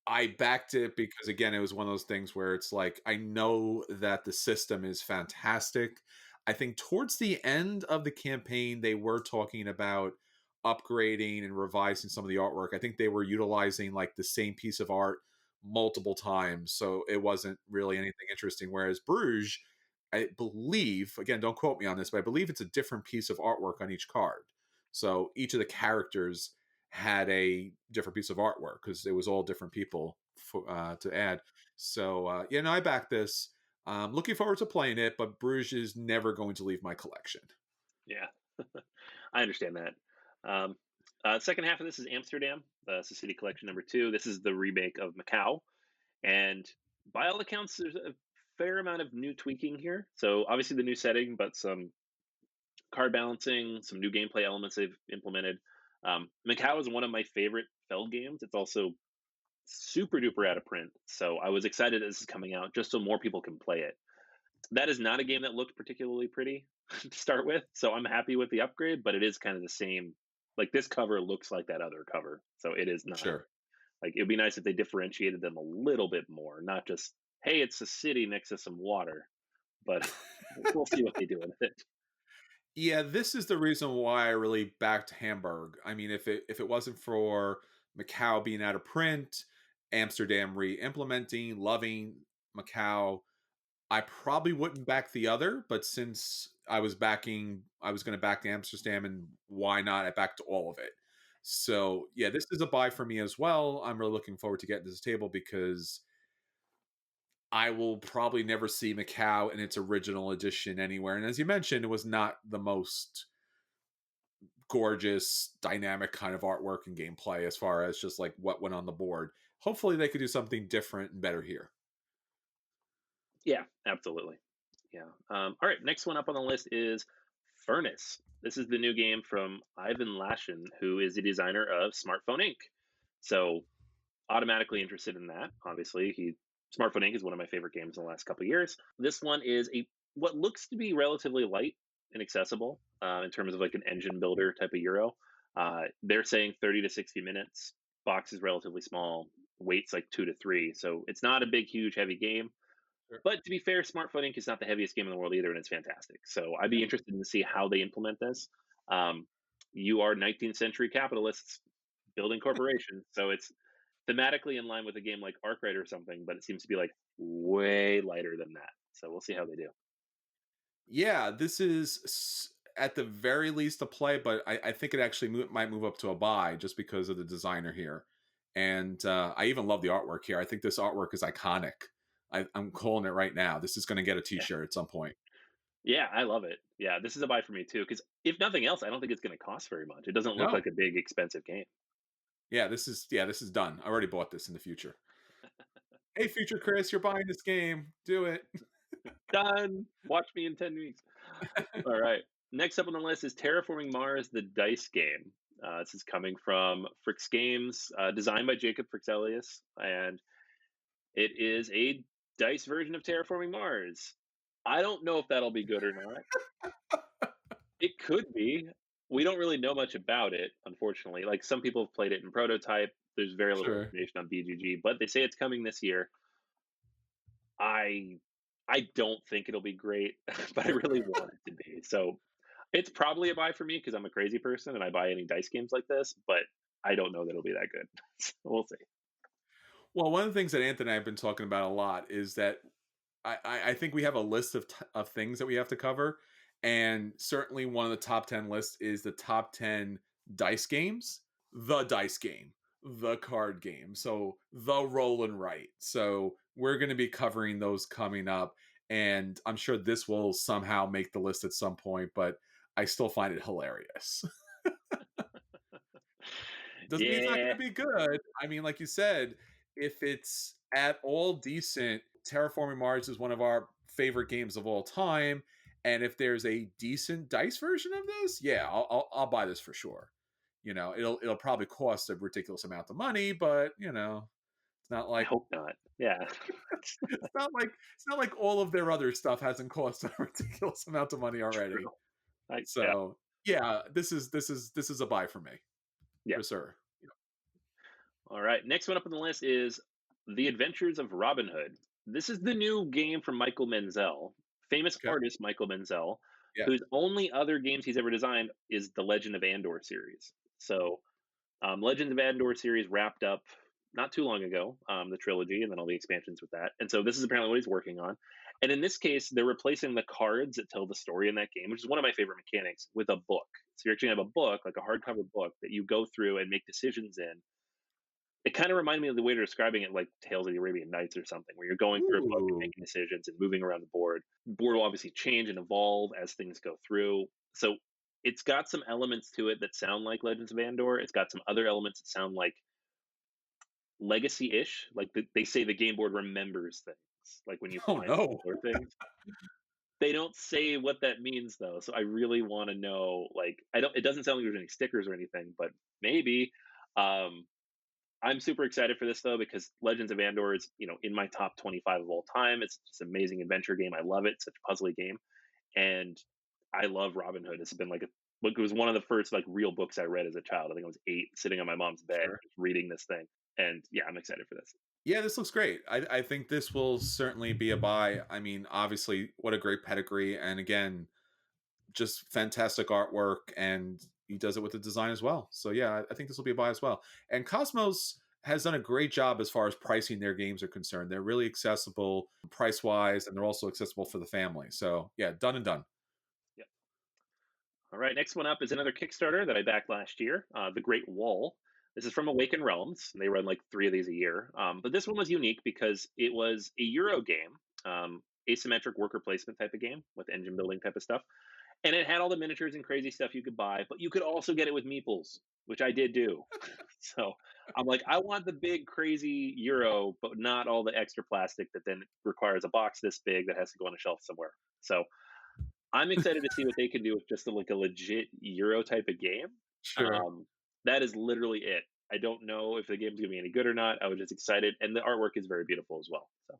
I backed it because again, it was one of those things where it's like I know that the system is fantastic. I think towards the end of the campaign, they were talking about upgrading and revising some of the artwork. I think they were utilizing like the same piece of art multiple times, so it wasn't really anything interesting. Whereas Bruges, I believe, again, don't quote me on this, but I believe it's a different piece of artwork on each card. So each of the characters had a different piece of artwork because it was all different people to add. So yeah, no, I back this. Looking forward to playing it, but Bruges is never going to leave my collection. Yeah, I understand that. Um, second half of this is Amsterdam, the City Collection #2. This is the remake of Macau, and by all accounts, there's a fair amount of new tweaking here. So obviously the new setting, but some card balancing, some new gameplay elements they've implemented. Macau is one of my favorite Feld games. It's also super duper out of print. So I was excited that this is coming out just so more people can play it. That is not a game that looked particularly pretty to start with. So I'm happy with the upgrade, but it is kind of the same. Like this cover looks like that other cover. So it is not Sure. like it'd be nice if they differentiated them a little bit more, not just, hey, it's a city next to some water. But we'll see what they do with it. Yeah, this is the reason why I really backed Hamburg. I mean, if it wasn't for Macau being out of print Amsterdam re-implementing, loving Macau. I probably wouldn't back the other, but since I was going to back Amsterdam, and why not? I backed all of it. So yeah, this is a buy for me as well. I'm really looking forward to getting to this table because I will probably never see Macau in its original edition anywhere. And as you mentioned, it was not the most gorgeous, dynamic kind of artwork and gameplay as far as just like what went on the board. Hopefully, they could do something different and better here. Yeah, absolutely. Yeah. All right. Next one up on the list is Furnace. This is the new game from Ivan Lashin, who is the designer of Smartphone Inc. So automatically interested in that. Obviously, he Smartphone Inc. is one of my favorite games in the last couple of years. This one is a what looks to be relatively light and accessible in terms of like an engine builder type of Euro. They're saying 30 to 60 minutes. Box is relatively small. Weight's like 2 to 3, so it's not a big, huge, heavy game. Sure. But to be fair, Smartphone Inc. is not the heaviest game in the world either, and it's fantastic. So I'd Yeah. be interested to see how they implement this. Um, you are 19th century capitalists building corporations, so it's thematically in line with a game like Arkwright or something, but it seems to be like way lighter than that. So we'll see how they do. Yeah, this is at the very least a play, but I think it actually might move up to a buy just because of the designer here. And I even love the artwork here. I think this artwork is iconic. I'm calling it right now. This is going to get a Yeah, T-shirt at some point. yeah, I love it. Yeah, this is a buy for me too. Because if nothing else, I don't think it's going to cost very much. It doesn't look No, like a big expensive game. this is done. I already bought this in the future. Hey, future Chris, you're buying this game. Do it. Done. Watch me in 10 weeks. All right. Next up on the list is Terraforming Mars, the dice game. This is coming from Fricks Games, designed by Jacob Frixelius, and it is a dice version of Terraforming Mars. I don't know if that'll be good or not. It could be. We don't really know much about it, unfortunately. Like some people have played it in prototype. There's very little Sure. information on BGG, but they say it's coming this year. I I don't think it'll be great, but I really want it to be. So it's probably a buy for me because I'm a crazy person and I buy any dice games like this, but I don't know that it'll be that good. So we'll see. Well, one of the things that Anthony and I have been talking about a lot is that I think we have a list of things that we have to cover, and certainly one of the top 10 lists is the top 10 dice games, the dice game, the card game, so the roll and write. So we're going to be covering those coming up, and I'm sure this will somehow make the list at some point, but I still find it hilarious. Doesn't mean it's not going Yeah, to be good. I mean, like you said, if it's at all decent, Terraforming Mars is one of our favorite games of all time. And if there's a decent dice version of this, yeah, I'll buy this for sure. It'll probably cost a ridiculous amount of money, but it's not I like hope not. Yeah. it's not like all of their other stuff hasn't cost a ridiculous amount of money already. True. Yeah. So yeah, this is a buy for me Yeah. for sure. All right. Next one up on the list is The Adventures of Robin Hood. This is the new game from Michael Menzel, famous Okay. artist Michael Menzel, Yeah. whose only other games he's ever designed is the Legend of Andor series. So, Legends of Andor series wrapped up not too long ago, the trilogy, and then all the expansions with that. And so, this is apparently what he's working on. And in this case, they're replacing the cards that tell the story in that game, which is one of my favorite mechanics, with a book. So, you actually have a book, like a hardcover book, that you go through and make decisions in. It kind of reminded me of the way they're describing it, like Tales of the Arabian Nights or something, where you're going through a book and Ooh. making decisions and moving around the board. The board will obviously change and evolve as things go through. So it's got some elements to it that sound like Legends of Andor. It's got some other elements that sound like legacy-ish. Like they say the game board remembers things, like when you Oh find no. or things. They don't say what that means though, so I really want to know. Like, I don't. It doesn't sound like there's any stickers or anything, but maybe. Um, I'm super excited for this though because Legends of Andor is, in my top 25 of all time. It's just an amazing adventure game. I love it. It's such a puzzly game, and I love Robin Hood. It's been like it was one of the first like real books I read as a child. I think I was 8, sitting on my mom's bed Sure. just reading this thing, and yeah, I'm excited for this. Yeah, this looks great. I think this will certainly be a buy. I mean, obviously, what a great pedigree, and again, just fantastic artwork, and he does it with the design as well. So yeah, I think this will be a buy as well. And Cosmos, has done a great job as far as pricing their games are concerned. They're really accessible price wise, and they're also accessible for the family. So yeah, done and done. Yep. All right, next one up is another Kickstarter that I backed last year, The Great Wall. This is from Awaken Realms. And they run like three of these a year. But this one was unique because it was a Euro game, asymmetric worker placement type of game with engine building type of stuff. And it had all the miniatures and crazy stuff you could buy, but you could also get it with meeples, which I did do. So I'm like, I want the big crazy Euro, but not all the extra plastic that then requires a box this big that has to go on a shelf somewhere. So I'm excited to see what they can do with just like a legit Euro type of game. Sure. Um, that is literally it. I don't know if the game's gonna be any good or not. I was just excited, and the artwork is very beautiful as well. So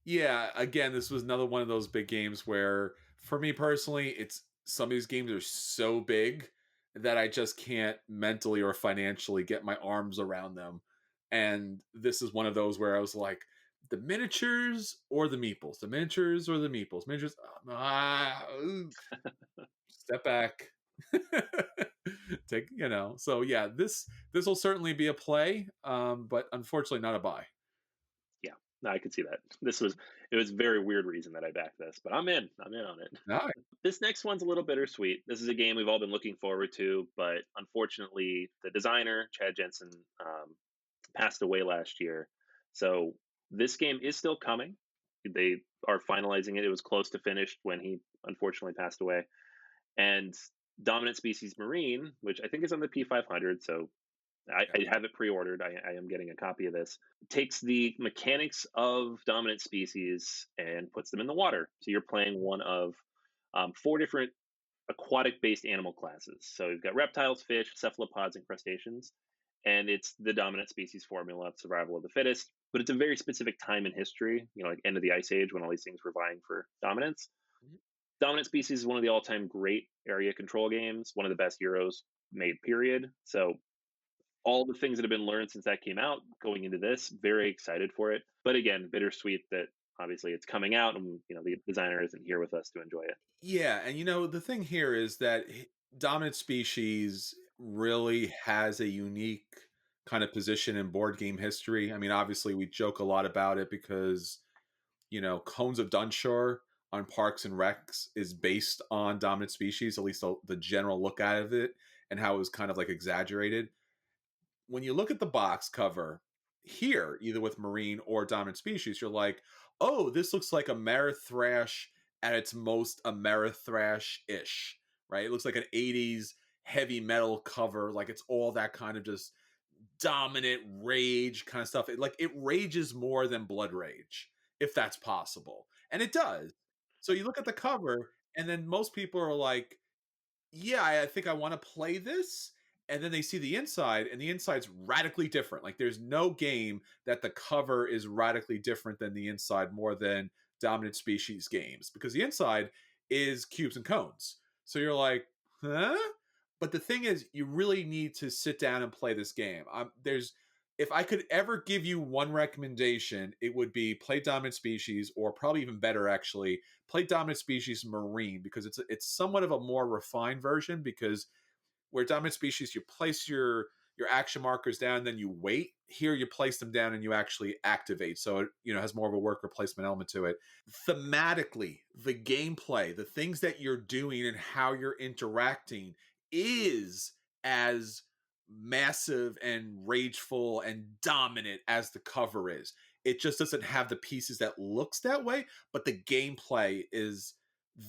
Yeah, again, this was another one of those big games where, for me personally, it's some of these games are so big that I just can't mentally or financially get my arms around them. And this is one of those where I was like, the miniatures or the meeples, the miniatures or the meeples, miniatures. Ooh, step back. Take, so yeah, this will certainly be a play, but unfortunately not a buy. yeah, no, I could see that. It was a very weird reason that I backed this, but I'm in. I'm in on it. All This next one's a little bittersweet. This is a game we've all been looking forward to, but unfortunately, the designer Chad Jensen passed away last year. So this game is still coming. They are finalizing it. It was close to finished when he unfortunately passed away. And Dominant Species Marine, which I think is on the P500, so I have it pre-ordered. I am getting a copy of this. Takes the mechanics of dominant species and puts them in the water. So you're playing one of four different aquatic-based animal classes. So you've got reptiles, fish, cephalopods, and crustaceans. And it's the dominant species formula of survival of the fittest. But it's a very specific time in history, like end of the ice age when all these things were vying for dominance. right. Dominant Species is one of the all-time great area control games, one of the best Euros made. Period. So all the things that have been learned since that came out going into this, very excited for it. But again, bittersweet that obviously it's coming out and the designer isn't here with us to enjoy it. Yeah, and the thing here is that dominant species really has a unique kind of position in board game history. I mean, obviously, we joke a lot about it because Cones of Dunshore on Parks and Recs is based on dominant species, at least the general look out of it, and how it was kind of like exaggerated. When you look at the box cover here, either with marine or dominant species, you're like, oh, this looks like Amerithrash at its most Amerithrash ish, right? It looks like an 80s heavy metal cover, like it's all that kind of just dominant rage kind of stuff. It rages more than Blood Rage, if that's possible. And it does. So you look at the cover, and then most people are like, yeah, I think I want to play this. And then they see the inside, and the inside's radically different. Like, there's no game that the cover is radically different than the inside more than dominant species games, because the inside is cubes and cones. So you're like, huh? But the thing is, you really need to sit down and play this game. If I could ever give you one recommendation, it would be play dominant species, or probably even better, actually, play dominant species marine, because it's somewhat of a more refined version, because where dominant species you place your action markers down, then you wait. Here you place them down and you actually activate, so it has more of a worker placement element to it. Thematically, the gameplay, the things that you're doing and how you're interacting is as massive and rageful and dominant as the cover is. It just doesn't have the pieces that looks that way, but the gameplay is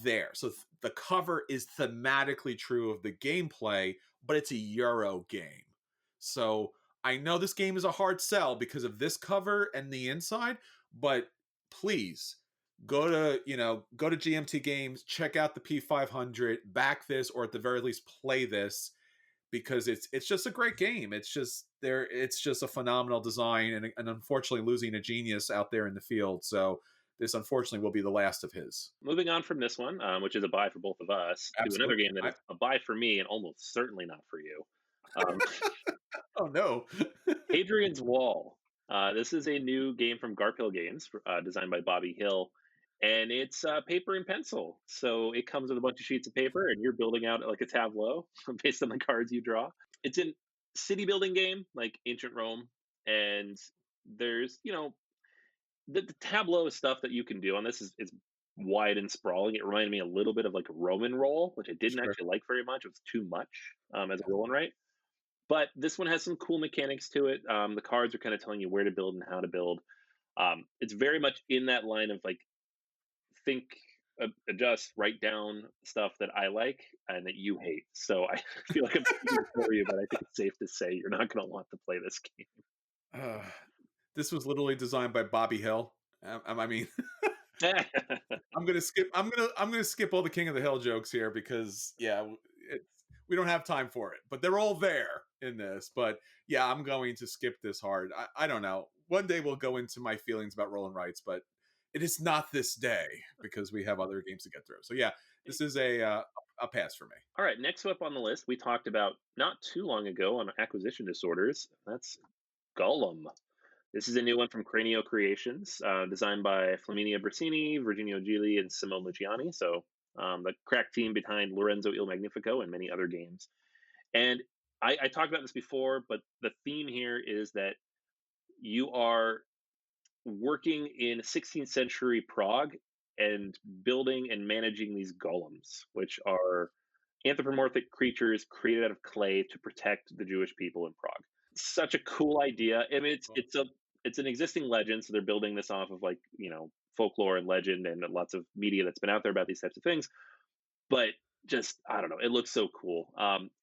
there. So the cover is thematically true of the gameplay, but it's a Euro game. So I know this game is a hard sell because of this cover and the inside, but please go to GMT Games, check out the P500, back this, or at the very least play this, because it's just a great game. It's just a phenomenal design, and unfortunately losing a genius out there in the field. So this unfortunately will be the last of his. Moving on from this one, which is a buy for both of us, to another Absolutely. game that is a buy for me and almost certainly not for you. Um, Oh no. Hadrian's Wall. This is a new game from Garphill Games, designed by Bobby Hill, and it's paper and pencil. So it comes with a bunch of sheets of paper, and you're building out like a tableau based on the cards you draw. It's in city building game like ancient Rome, and there's the tableau stuff that you can do on this is wide and sprawling. It reminded me a little bit of like a Roman roll, which I didn't Sure. actually like very much. It was too much as a roll and write. But this one has some cool mechanics to it. The cards are kind of telling you where to build and how to build. It's very much in that line of like think, adjust, write down stuff that I like and that you hate. So I feel like I'm speaking for you, but I think it's safe to say you're not going to want to play this Uh, this was literally designed by Bobby Hill. I mean, game. I'm gonna skip all the King of the Hill jokes here because yeah, it's we don't have time for it. But they're all there in this. But yeah, I'm going to skip this hard. I don't know. One day we'll go into my feelings about roll and rights, but it is not this day because we have other games to get through. So yeah, this is a pass for me. All right, next up on the list, we talked about not too long ago on acquisition disorders. That's Gollum. This is a new one from Cranio Creations, designed by Flaminia Brasini, Virginio Gili, and Simone Luciani. So the crack team behind Lorenzo Il Magnifico and many other games. And I talked about this before, but the theme here is that you are working in 16th century Prague and building and managing these golems, which are anthropomorphic creatures created out of clay to protect the Jewish people in Prague. Such a cool idea. I mean, it's an existing legend, so they're building this off of like folklore and legend and lots of media that's been out there about these types of things. But just I don't know, it looks so cool.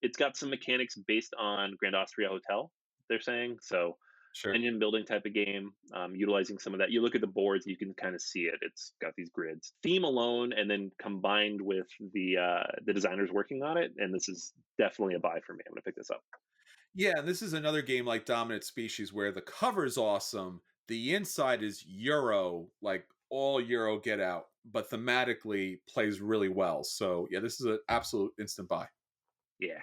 It's got some mechanics based on Grand Austria Hotel. They're saying so Sure. engine building type of game, utilizing some of that. You look at the boards, you can kind of see it. It's got these grids. Theme alone, and then combined with the designers working on it, and this is definitely a buy for me. I'm gonna pick this up. Yeah, and this is another game like Dominant Species where the cover's awesome. The inside is Euro, like all Euro get out, but thematically plays really well. So yeah, this is an absolute instant buy. Yeah.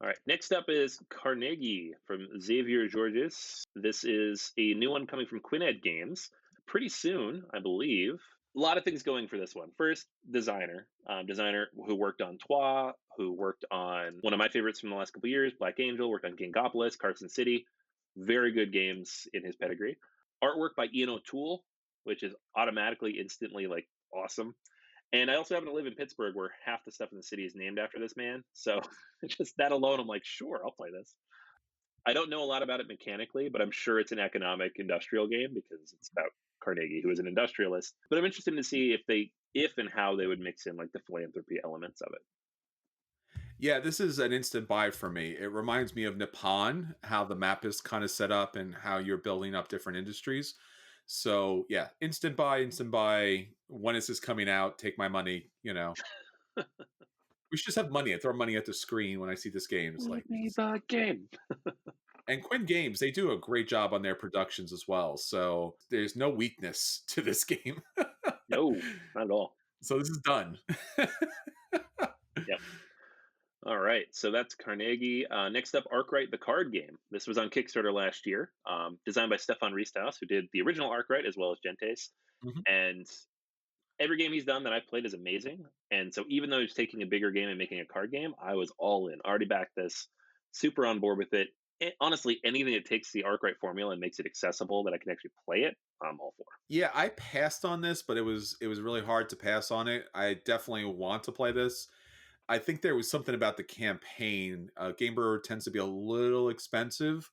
All right. Next up is Carnegie from Xavier Georges. This is a new one coming from Quined Games. Pretty soon, I believe. A lot of things going for this one. First, designer who worked on Trois, who worked on one of my favorites from the last couple years, Black Angel, worked on Gangopolis, Carson City. Very good games in his pedigree. Artwork by Ian O'Toole, which is automatically, instantly like awesome. And I also happen to live in Pittsburgh, where half the stuff in the city is named after this man. So just that alone, I'm like, sure, I'll play this. I don't know a lot about it mechanically, but I'm sure it's an economic industrial game because it's about Carnegie, who is an industrialist. But I'm interested to see if and how they would mix in like the philanthropy elements of it. Yeah, this is an instant buy for me. It reminds me of Nippon, how the map is kind of set up and how you're building up different industries. So yeah, instant buy, instant buy. When is this coming out? Take my money. We should just have money. I throw money at the screen when I see this game. It's like, Give me the game. and Quinn Games, they do a great job on their productions as well. So there's no weakness to this game. No, not at all. So this is done. Yep. All right, so that's Carnegie. Next up, Arkwright, the card game. This was on Kickstarter last year, designed by Stefan Riesthaus, who did the original Arkwright as well as Gentes. Mhm. And every game he's done that I've played is amazing. And so even though he's taking a bigger game and making a card game, I was all in. Already backed this, super on board with it. Honestly, anything that takes the Arkwright formula and makes it accessible that I can actually play it, I'm all for. Yeah, I passed on this, but it was really hard to pass on it. I definitely want to play this. I think there was something about the campaign. Game Brewer tends to be a little expensive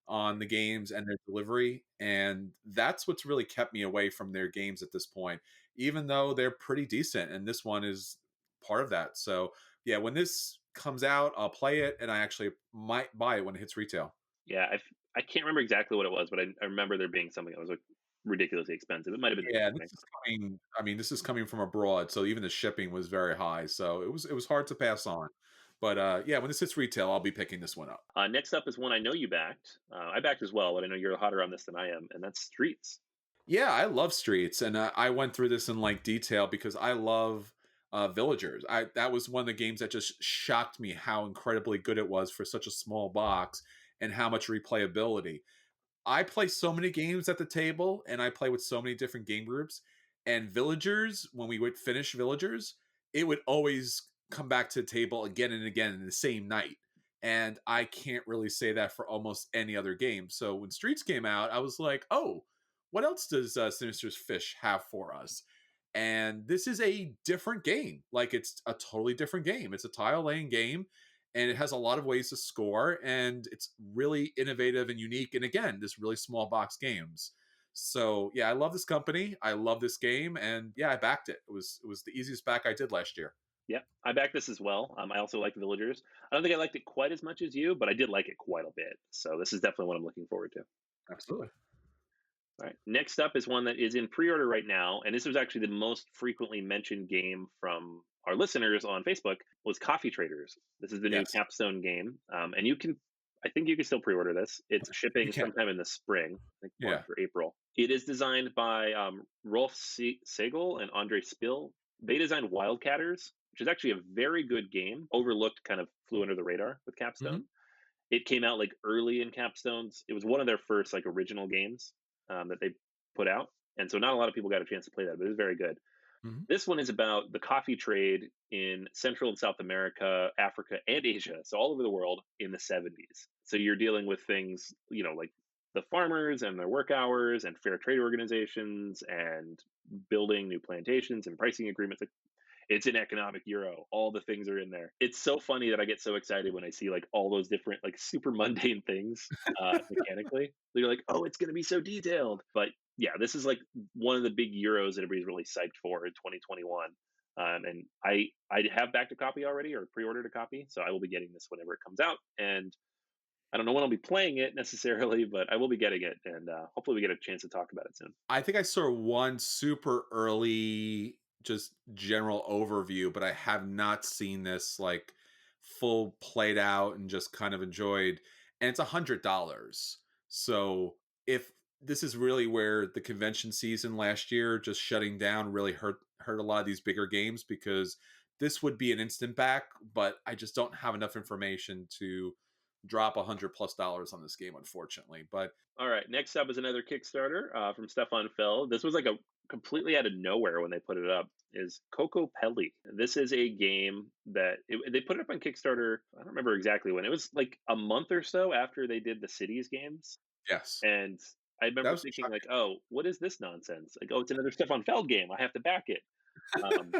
on the games and their delivery, and that's what's really kept me away from their games at this point. Even though they're pretty decent, and this one is part of that. So yeah, when this comes out, I'll play it, and I actually might buy it when it hits retail. Yeah, I can't remember exactly what it was, but I remember there being something that was like ridiculously expensive. It might have been Yeah, the this is coming. I mean, this is coming from abroad, so even the shipping was very high. So it was hard to pass on. But yeah, when this hits retail, I'll be picking this one up. Next up is one I know you backed. I backed as well, but I know you're hotter on this than I am, and that's Streets. Yeah, I love Streets, and I went through this in like detail because I love Villagers. I That was one of the games that just shocked me how incredibly good it was for such a small box and how much replayability. I play so many games at the table, and I play with so many different game groups. And Villagers, when we would finish Villagers, it would always come back to the table again and again in the same night. And I can't really say that for almost any other game. So when Streets came out, I was like, oh, what else does Sinister's Fish have for us? And this is a different game. Like, it's a totally different game. It's a tile laying game, and it has a lot of ways to score, and it's really innovative and unique. And again, this really small box games. So yeah, I love this company. I love this game, and yeah, I backed it. It was the easiest back I did last year. Yeah, I back this as well. I also like Villagers. I don't think I liked it quite as much as you, but I did like it quite a bit. So this is definitely what I'm looking forward to. Absolutely. All right. Next up is one that is in pre-order right now, and this was actually the most frequently mentioned game from our listeners on Facebook was Coffee Traders. This is the new Yes, Capstone game, and I think you can still pre-order this. It's you shipping can. sometime in the spring, I think March Yeah. or April. It is designed by Rolf Segel and Andre Spill. They designed Wildcatters, which is actually a very good game, overlooked, kind of flew under the radar with Hmm. Capstone. It came out like early in Capstones. It was one of their first like original games that they put out, and so not a lot of people got a chance to play that, but it was very good. Hmm. This one is about the coffee trade in Central and South America, Africa, and Asia, so all over the world in the 70s. So you're dealing with things, like the farmers and their work hours and fair trade organizations and building new plantations and pricing agreements. Like, it's an economic euro. All the things are in there. It's so funny that I get so excited when I see like all those different like super mundane things mechanically. You're like, oh, it's going to be so detailed. But yeah, this is like one of the big euros that everybody's really psyched for in 2021. And I have backed a copy already or pre-ordered a copy, so I will be getting this whenever it comes out. And I don't know when I'll be playing it necessarily, but I will be getting it, and hopefully we get a chance to talk about it soon. I think I saw one super early, just general overview, but I have not seen this like full played out and just kind of enjoyed. And it's $100. So if this is really where the convention season last year just shutting down really hurt a lot of these bigger games, because this would be an instant back, but I just don't have enough information to drop $100+ on this game, unfortunately. But All right, next up is another Kickstarter from Stefan Feld. This was like a completely out of nowhere when they put it up. Is Coco Pelli. This is a game that they put it up on Kickstarter. I don't remember exactly when. It was like a month or so after they did the Cities games, yes, and I that remember was thinking like, "Oh, what is this nonsense?" Like, "Oh, it's another Stefan Feld game. I have to back it." Um,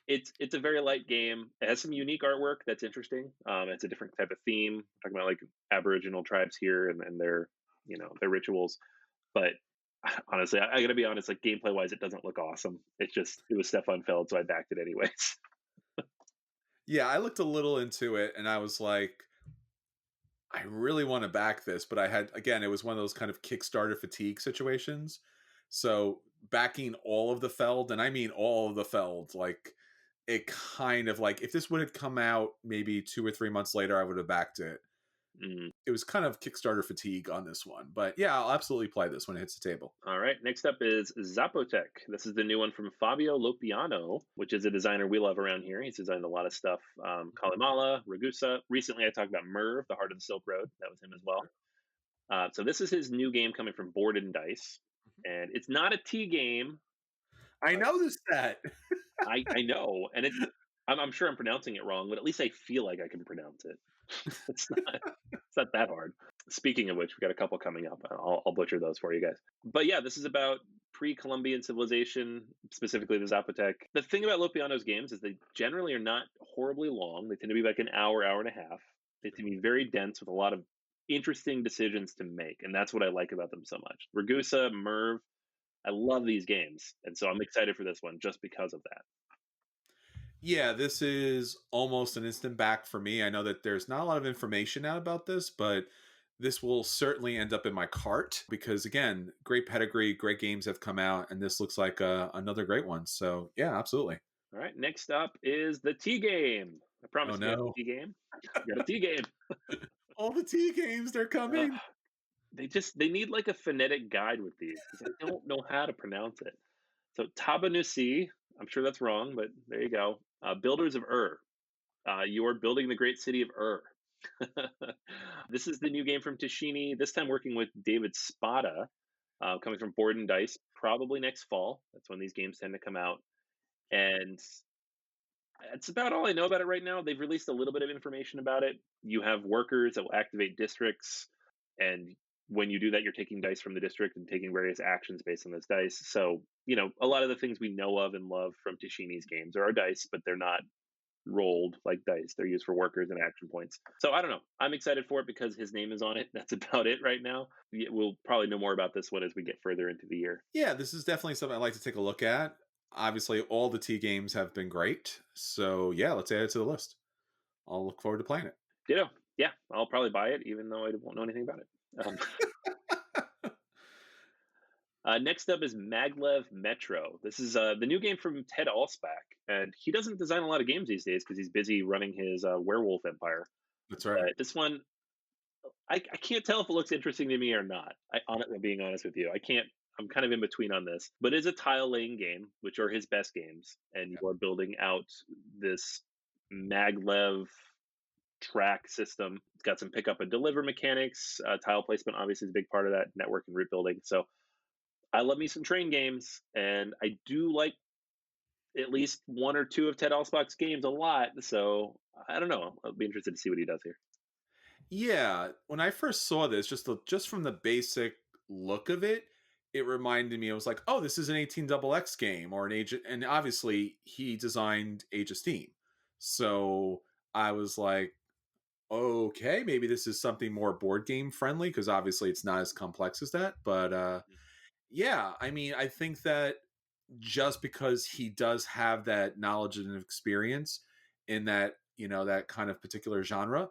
it's a very light game. It has some unique artwork that's interesting. It's a different type of theme. We're talking about like Aboriginal tribes here and their rituals. But honestly, I gotta be honest. Like gameplay wise, it doesn't look awesome. It was Stefan Feld, so I backed it anyways. Yeah, I looked a little into it and I was like, I really want to back this, but I had, again, it was one of those kind of Kickstarter fatigue situations. So backing all of the Feld, and I mean all of the Feld, like it kind of like if this would have come out maybe 2 or 3 months later, I would have backed it. Mm. It was kind of Kickstarter fatigue on this one, but yeah, I'll absolutely play this when it hits the table. All right. Next up is Zapotec. This is the new one from Fabio Lopiano, which is a designer we love around here. He's designed a lot of stuff. Kalimala, Ragusa. Recently, I talked about Merv, the Heart of the Silk Road. That was him as well. So this is his new game coming from Board and Dice, and it's not a T game. I But noticed that. I know, and I'm sure I'm pronouncing it wrong, but at least I feel like I can pronounce it. It's not that hard. Speaking of which, we got a couple coming up. I'll butcher those for you guys. But yeah, this is about pre-Columbian civilization, specifically the Zapotec. The thing about Lopiano's games is they generally are not horribly long. They tend to be like an hour and a half. They tend to be very dense with a lot of interesting decisions to make, and that's what I like about them so much. Ragusa, Merv, I love these games, and so I'm excited for this one just because of that. Yeah, this is almost an instant back for me. I know that there's not a lot of information out about this, but this will certainly end up in my cart because, again, great pedigree, great games have come out, and this looks like another great one. So, yeah, absolutely. All right, next up is the T game. I Oh, promise you guys no. a T game. You got a T game. All the T games, they're Uh, coming. they need like a phonetic guide with these because I don't know how to pronounce it. So Tabanusi, I'm sure that's wrong, but there you go. Builders of Ur. You are building the great city of Ur. This is the new game from Tashini. This time working with David Spada, coming from Board and Dice. Probably next fall. That's when these games tend to come out. And That's about all I know about it right now. They've released a little bit of information about it. You have workers that will activate districts, and when you do that, you're taking dice from the district and taking various actions based on those dice. So, a lot of the things we know of and love from Tashini's games are our dice, but they're not rolled like dice. They're used for workers and action points. So I don't know. I'm excited for it because his name is on it. That's about it right now. We'll probably know more about this one as we get further into the year. Yeah, this is definitely something I'd like to take a look at. Obviously, all the T games have been great. So, yeah, let's add it to the list. I'll look forward to playing it. Ditto. Yeah, I'll probably buy it, even though I won't know anything about it. Next up is Maglev Metro. This is the new game from Ted Alspach, and he doesn't design a lot of games these days because he's busy running his werewolf empire. That's right. But this one, I can't tell if it looks interesting to me or not. I'm being honest with you, I can't. I'm kind of in between on this, but it's a tile laying game, which are his best games, and Yeah. you are building out this Maglev track system. It's got some pick up and deliver mechanics. Tile placement obviously is a big part of that, network and route building. So I love me some train games, and I do like at least one or two of Ted Alspach's games a lot. So I don't know. I'll be interested to see what he does here. Yeah, when I first saw this, just from the basic look of it, it reminded me. I was like, "Oh, this is an 18XX game or an Age." And obviously, he designed Age of Steam, so I was like, "Okay, maybe this is something more board game friendly," because obviously it's not as complex as that. But yeah, I mean, I think that just because he does have that knowledge and experience in that, that kind of particular genre,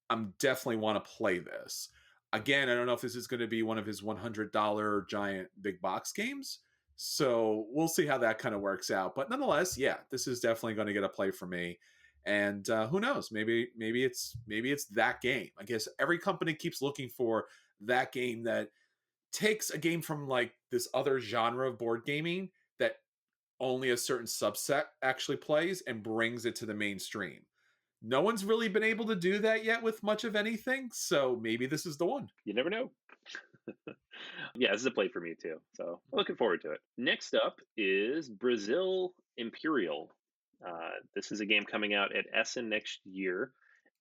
I'm definitely want to play this. Again, I don't know if this is going to be one of his $100 giant big box games. So we'll see how that kind of works out. But nonetheless, yeah, this is definitely going to get a play for me. And who knows? Maybe it's that game. I guess every company keeps looking for that game that takes a game from like this other genre of board gaming that only a certain subset actually plays and brings it to the mainstream. No one's really been able to do that yet with much of anything, so maybe this is the one. You never know. Yeah, this is a play for me too. So looking forward to it. Next up is Brazil Imperial. This is a game coming out at Essen next year,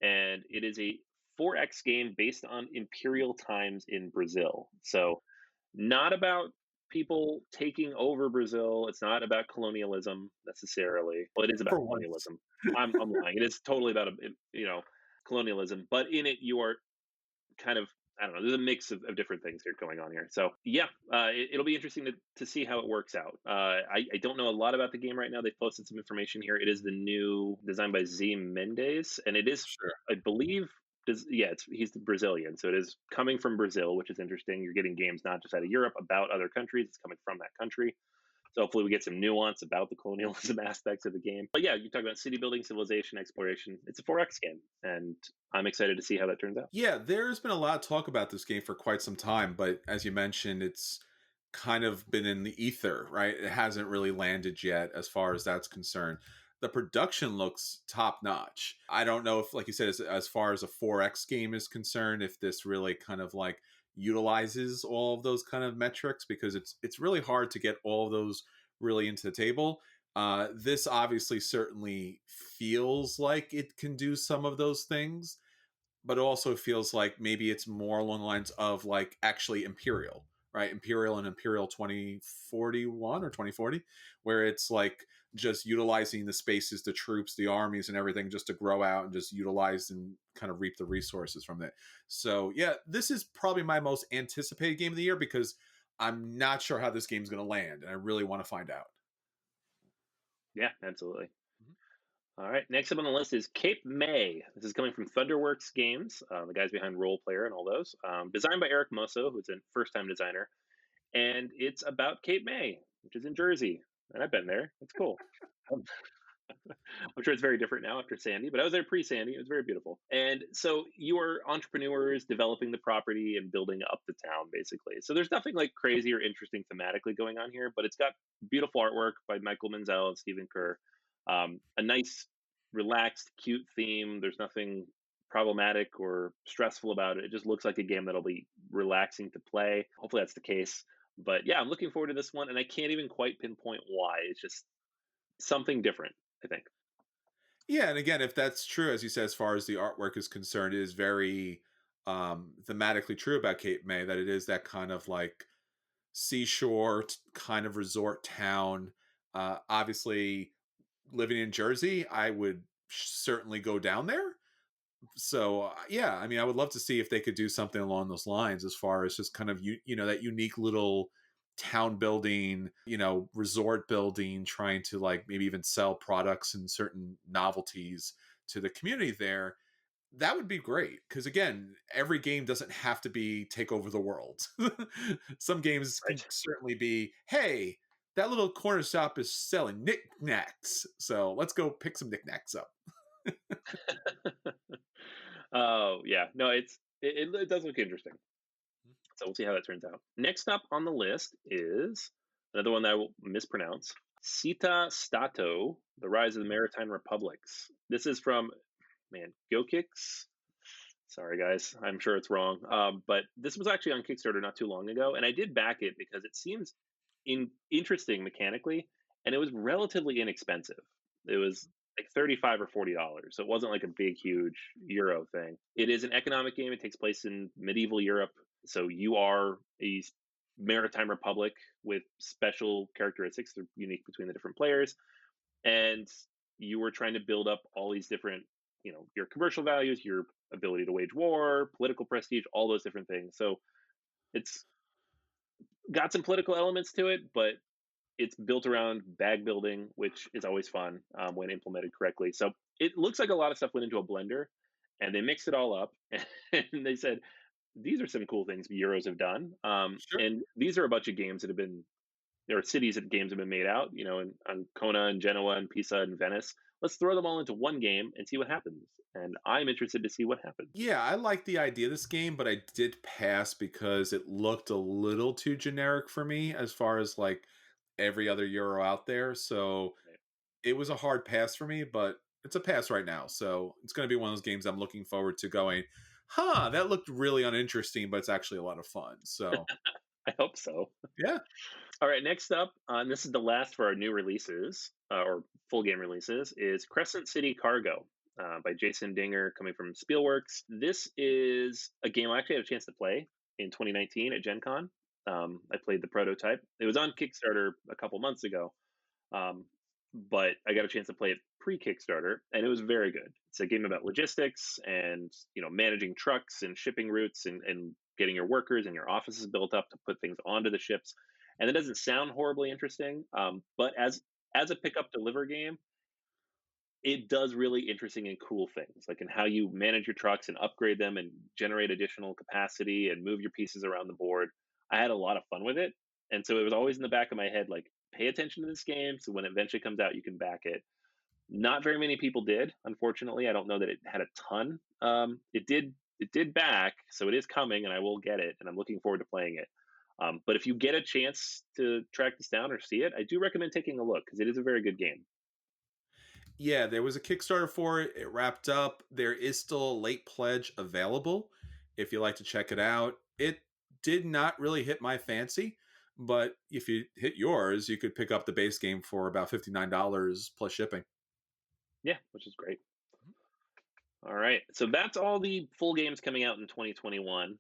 and it is a 4X game based on imperial times in Brazil. So not about people taking over Brazil. It's not about colonialism necessarily. Well, it is about For once. colonialism. I'm lying. It is totally about colonialism, but in it you are kind of, I don't know. There's a mix of different things here going on here. So yeah, it'll be interesting to see how it works out. I don't know a lot about the game right now. They posted some information here. It is the new designed by Z Mendes, and it is, Sure. I believe, he's the Brazilian, so it is coming from Brazil, which is interesting. You're getting games not just out of Europe about other countries. It's coming from that country. So hopefully we get some nuance about the colonialism aspects of the game. But yeah, you talk about city building, civilization, exploration. It's a 4X game, and I'm excited to see how that turns out. Yeah, there's been a lot of talk about this game for quite some time, but as you mentioned, it's kind of been in the ether, right? It hasn't really landed yet as far as that's concerned. The production looks top notch. I don't know if, like you said, as far as a 4X game is concerned, if this really kind of like utilizes all of those kind of metrics, because it's really hard to get all of those really into the table. This obviously certainly feels like it can do some of those things, but it also feels like maybe it's more along the lines of like actually Imperial, right? Imperial and Imperial 2041 or 2040, where it's like just utilizing the spaces, the troops, the armies, and everything just to grow out and just utilize and kind of reap the resources from it. So, yeah, this is probably my most anticipated game of the year because I'm not sure how this game's going to land, and I really want to find out. Yeah, absolutely. Mhm. All right. Next up on the list is Cape May. This is coming from Thunderworks Games, the guys behind Role Player and all those. Designed by Eric Mosso, who's a first time designer. And it's about Cape May, which is in Jersey. And I've been there. It's cool. Um, I'm sure it's very different now after Sandy, but I was there pre Sandy. It was very beautiful. And so you are entrepreneurs developing the property and building up the town, basically. So there's nothing like crazy or interesting thematically going on here, but it's got beautiful artwork by Michael Menzel and Stephen Kerr. A nice, relaxed, cute theme. There's nothing problematic or stressful about it. It just looks like a game that'll be relaxing to play. Hopefully that's the case. But yeah, I'm looking forward to this one, and I can't even quite pinpoint why. It's just something different, I think. Yeah, and again, if that's true, as you said, as far as the artwork is concerned, it is very thematically true about Cape May, that it is that kind of like seashore kind of resort town. Obviously, living in Jersey, I would certainly go down there. So yeah, I mean, I would love to see if they could do something along those lines, as far as just kind of that unique little town building, resort building, trying to like maybe even sell products and certain novelties to the community there. That would be great, because again, every game doesn't have to be take over the world. Some games can Right. certainly be, hey, that little corner shop is selling knickknacks, so let's go pick some knickknacks up. Oh yeah, no, it does look interesting. So we'll see how that turns out. Next up on the list is another one that I will mispronounce. Sita Stato, The Rise of the Maritime Republics. This is from, man, GoKicks. Sorry, guys. I'm sure it's wrong. But this was actually on Kickstarter not too long ago. And I did back it because it seems interesting mechanically. And it was relatively inexpensive. It was like 35 or $40. So it wasn't like a big, huge Euro thing. It is an economic game. It takes place in medieval Europe. So you are a maritime republic with special characteristics. They're unique between the different players. And you were trying to build up all these different, your commercial values, your ability to wage war, political prestige, all those different things. So it's got some political elements to it, but it's built around bag building, which is always fun when implemented correctly. So it looks like a lot of stuff went into a blender, and they mixed it all up, and they said these are some cool things Euros have done. Sure. And these are a bunch of games that have been there are cities that games have been made out, in Ancona and Genoa and Pisa and Venice. Let's throw them all into one game and see what happens. And I'm interested to see what happens. Yeah, I like the idea of this game, but I did pass because it looked a little too generic for me, as far as like every other Euro out there. So Right. it was a hard pass for me, but it's a pass right now. So it's going to be one of those games I'm looking forward to going, that looked really uninteresting, but it's actually a lot of fun. So I hope so. yeah. All right, next up, and this is the last for our new releases or full game releases, is Crescent City Cargo by Jason Dinger, coming from Spielworks. This is a game I actually had a chance to play in 2019 at Gen Con. I played the prototype. It was on Kickstarter a couple months ago, um, but I got a chance to play it pre-Kickstarter, and it was very good. It's a game about logistics and managing trucks and shipping routes and getting your workers and your offices built up to put things onto the ships. And it doesn't sound horribly interesting, but as a pick up deliver game, it does really interesting and cool things, like in how you manage your trucks and upgrade them and generate additional capacity and move your pieces around the board. I had a lot of fun with it. And so it was always in the back of my head, like, pay attention to this game. So when it eventually comes out, you can back it. Not very many people did, unfortunately. I don't know that it had a ton. It did back, so it is coming, and I will get it, and I'm looking forward to playing it. But if you get a chance to track this down or see it, I do recommend taking a look because it is a very good game. Yeah, there was a Kickstarter for it. It wrapped up. There is still a late pledge available if you like to check it out. It did not really hit my fancy, but if you hit yours, you could pick up the base game for about $59 plus shipping. Yeah, which is great. All right. So that's all the full games coming out in 2021.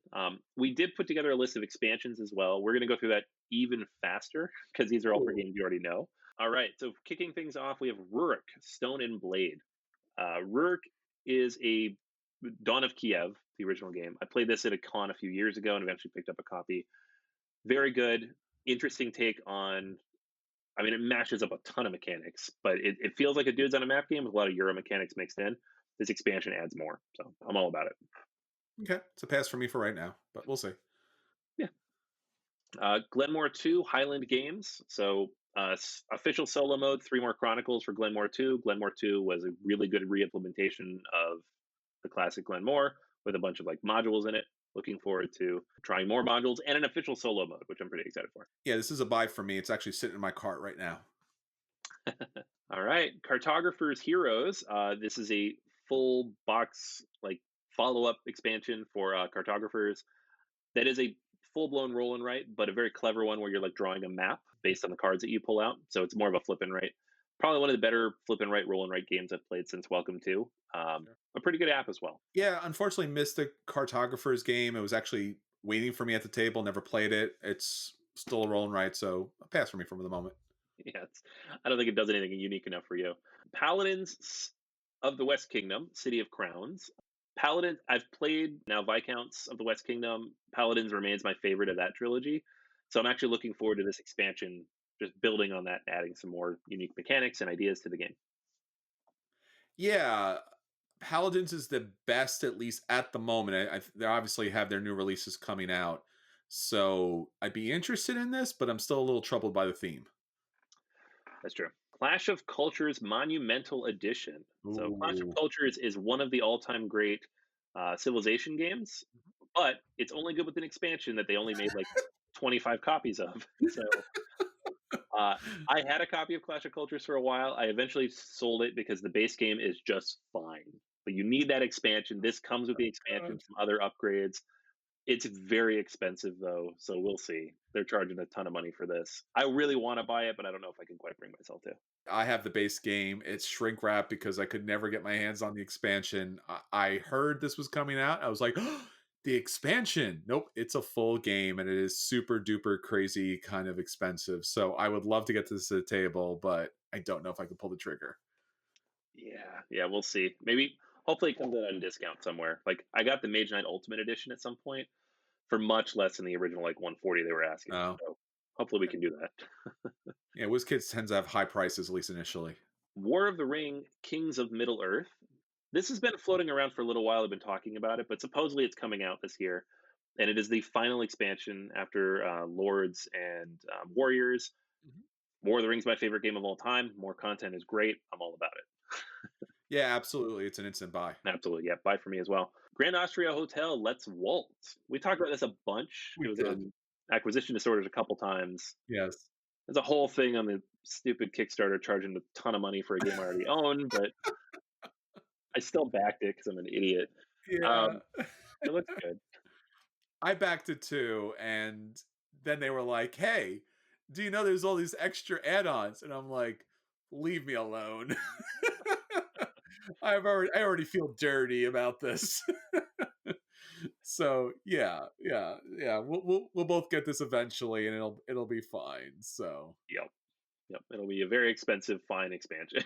We did put together a list of expansions as well. We're going to go through that even faster because these are all for Ooh. games you already know. All right. So kicking things off, we have Rurik, Stone and Blade. Rurik is a Dawn of Kiev, the original game. I played this at a con a few years ago and eventually picked up a copy. Very good, interesting take on. I mean, it mashes up a ton of mechanics, but it feels like a dudes on a map game with a lot of Euro mechanics mixed in. This expansion adds more, so I'm all about it. Okay, it's a pass for me for right now, but we'll see. Yeah. Glenmore 2, Highland Games. So official solo mode, 3 more Chronicles for Glenmore 2. Glenmore 2 was a really good re-implementation of the classic Glenmore with a bunch of like modules in it. Looking forward to trying more modules and an official solo mode, which I'm pretty excited for. Yeah, this is a buy for me. It's actually sitting in my cart right now. All right, Cartographers Heroes. This is a full box like follow-up expansion for cartographers. That is a full-blown roll and write, but a very clever one where you're like drawing a map based on the cards that you pull out. So it's more of a flip and write. Probably one of the better flip and right, roll and write games I've played since Welcome to. A pretty good app as well. Yeah, unfortunately missed the cartographer's game. It was actually waiting for me at the table, never played it. It's still a roll and write, so a pass for me for the moment. Yeah, I don't think it does anything unique enough for you. Paladins of the West Kingdom, City of Crowns. Paladin, I've played now Viscounts of the West Kingdom. Paladins remains my favorite of that trilogy. So I'm actually looking forward to this expansion, just building on that, adding some more unique mechanics and ideas to the game. Yeah, Paladins is the best, at least at the moment. They obviously have their new releases coming out, so I'd be interested in this, but I'm still a little troubled by the theme. That's true. Clash of Cultures Monumental Edition. So Clash of Ooh. Cultures is one of the all-time great Civilization games, but it's only good with an expansion that they only made like 25 copies of. So uh, I had a copy of Clash of Cultures for a while. I eventually sold it because the base game is just fine. But you need that expansion. This comes with the expansion, God. some other upgrades. It's very expensive though, so we'll see. They're charging a ton of money for this. I really want to buy it, but I don't know if I can quite bring myself to. I have the base game. It's shrink wrap because I could never get my hands on the expansion. I heard this was coming out. I was like, the expansion. Nope, it's a full game and it is super duper crazy kind of expensive. So I would love to get this to the table, but I don't know if I can pull the trigger. Yeah, yeah, we'll see. Maybe, hopefully, it comes out on a discount somewhere. Like I got the Mage Knight Ultimate Edition at some point for much less than the original, like 140 they were asking. Oh, So hopefully we can do that. yeah, WizKids tends to have high prices, at least initially. War of the Ring, Kings of Middle Earth. This has been floating around for a little while. I've been talking about it, but supposedly it's coming out this year, and it is the final expansion after Lords and Warriors. Mhm. War of the Ring's my favorite game of all time. More content is great. I'm all about it. Yeah, absolutely. It's an instant buy. Absolutely, yeah. Buy for me as well. Grand Austria Hotel, Let's Waltz. We talked about this a bunch. It We was did. on acquisition disorders a couple times. Yes. There's a whole thing on the stupid Kickstarter charging a ton of money for a game I already own, but I still backed it because I'm an idiot. Yeah. Um, it looks good. I backed it too, and then they were like, "Hey, do you know there's all these extra add-ons?" And I'm like, "Leave me alone." I already feel dirty about this. So yeah. We'll both get this eventually, and it'll be fine. So Yep, yep. It'll be a very expensive, fine expansion.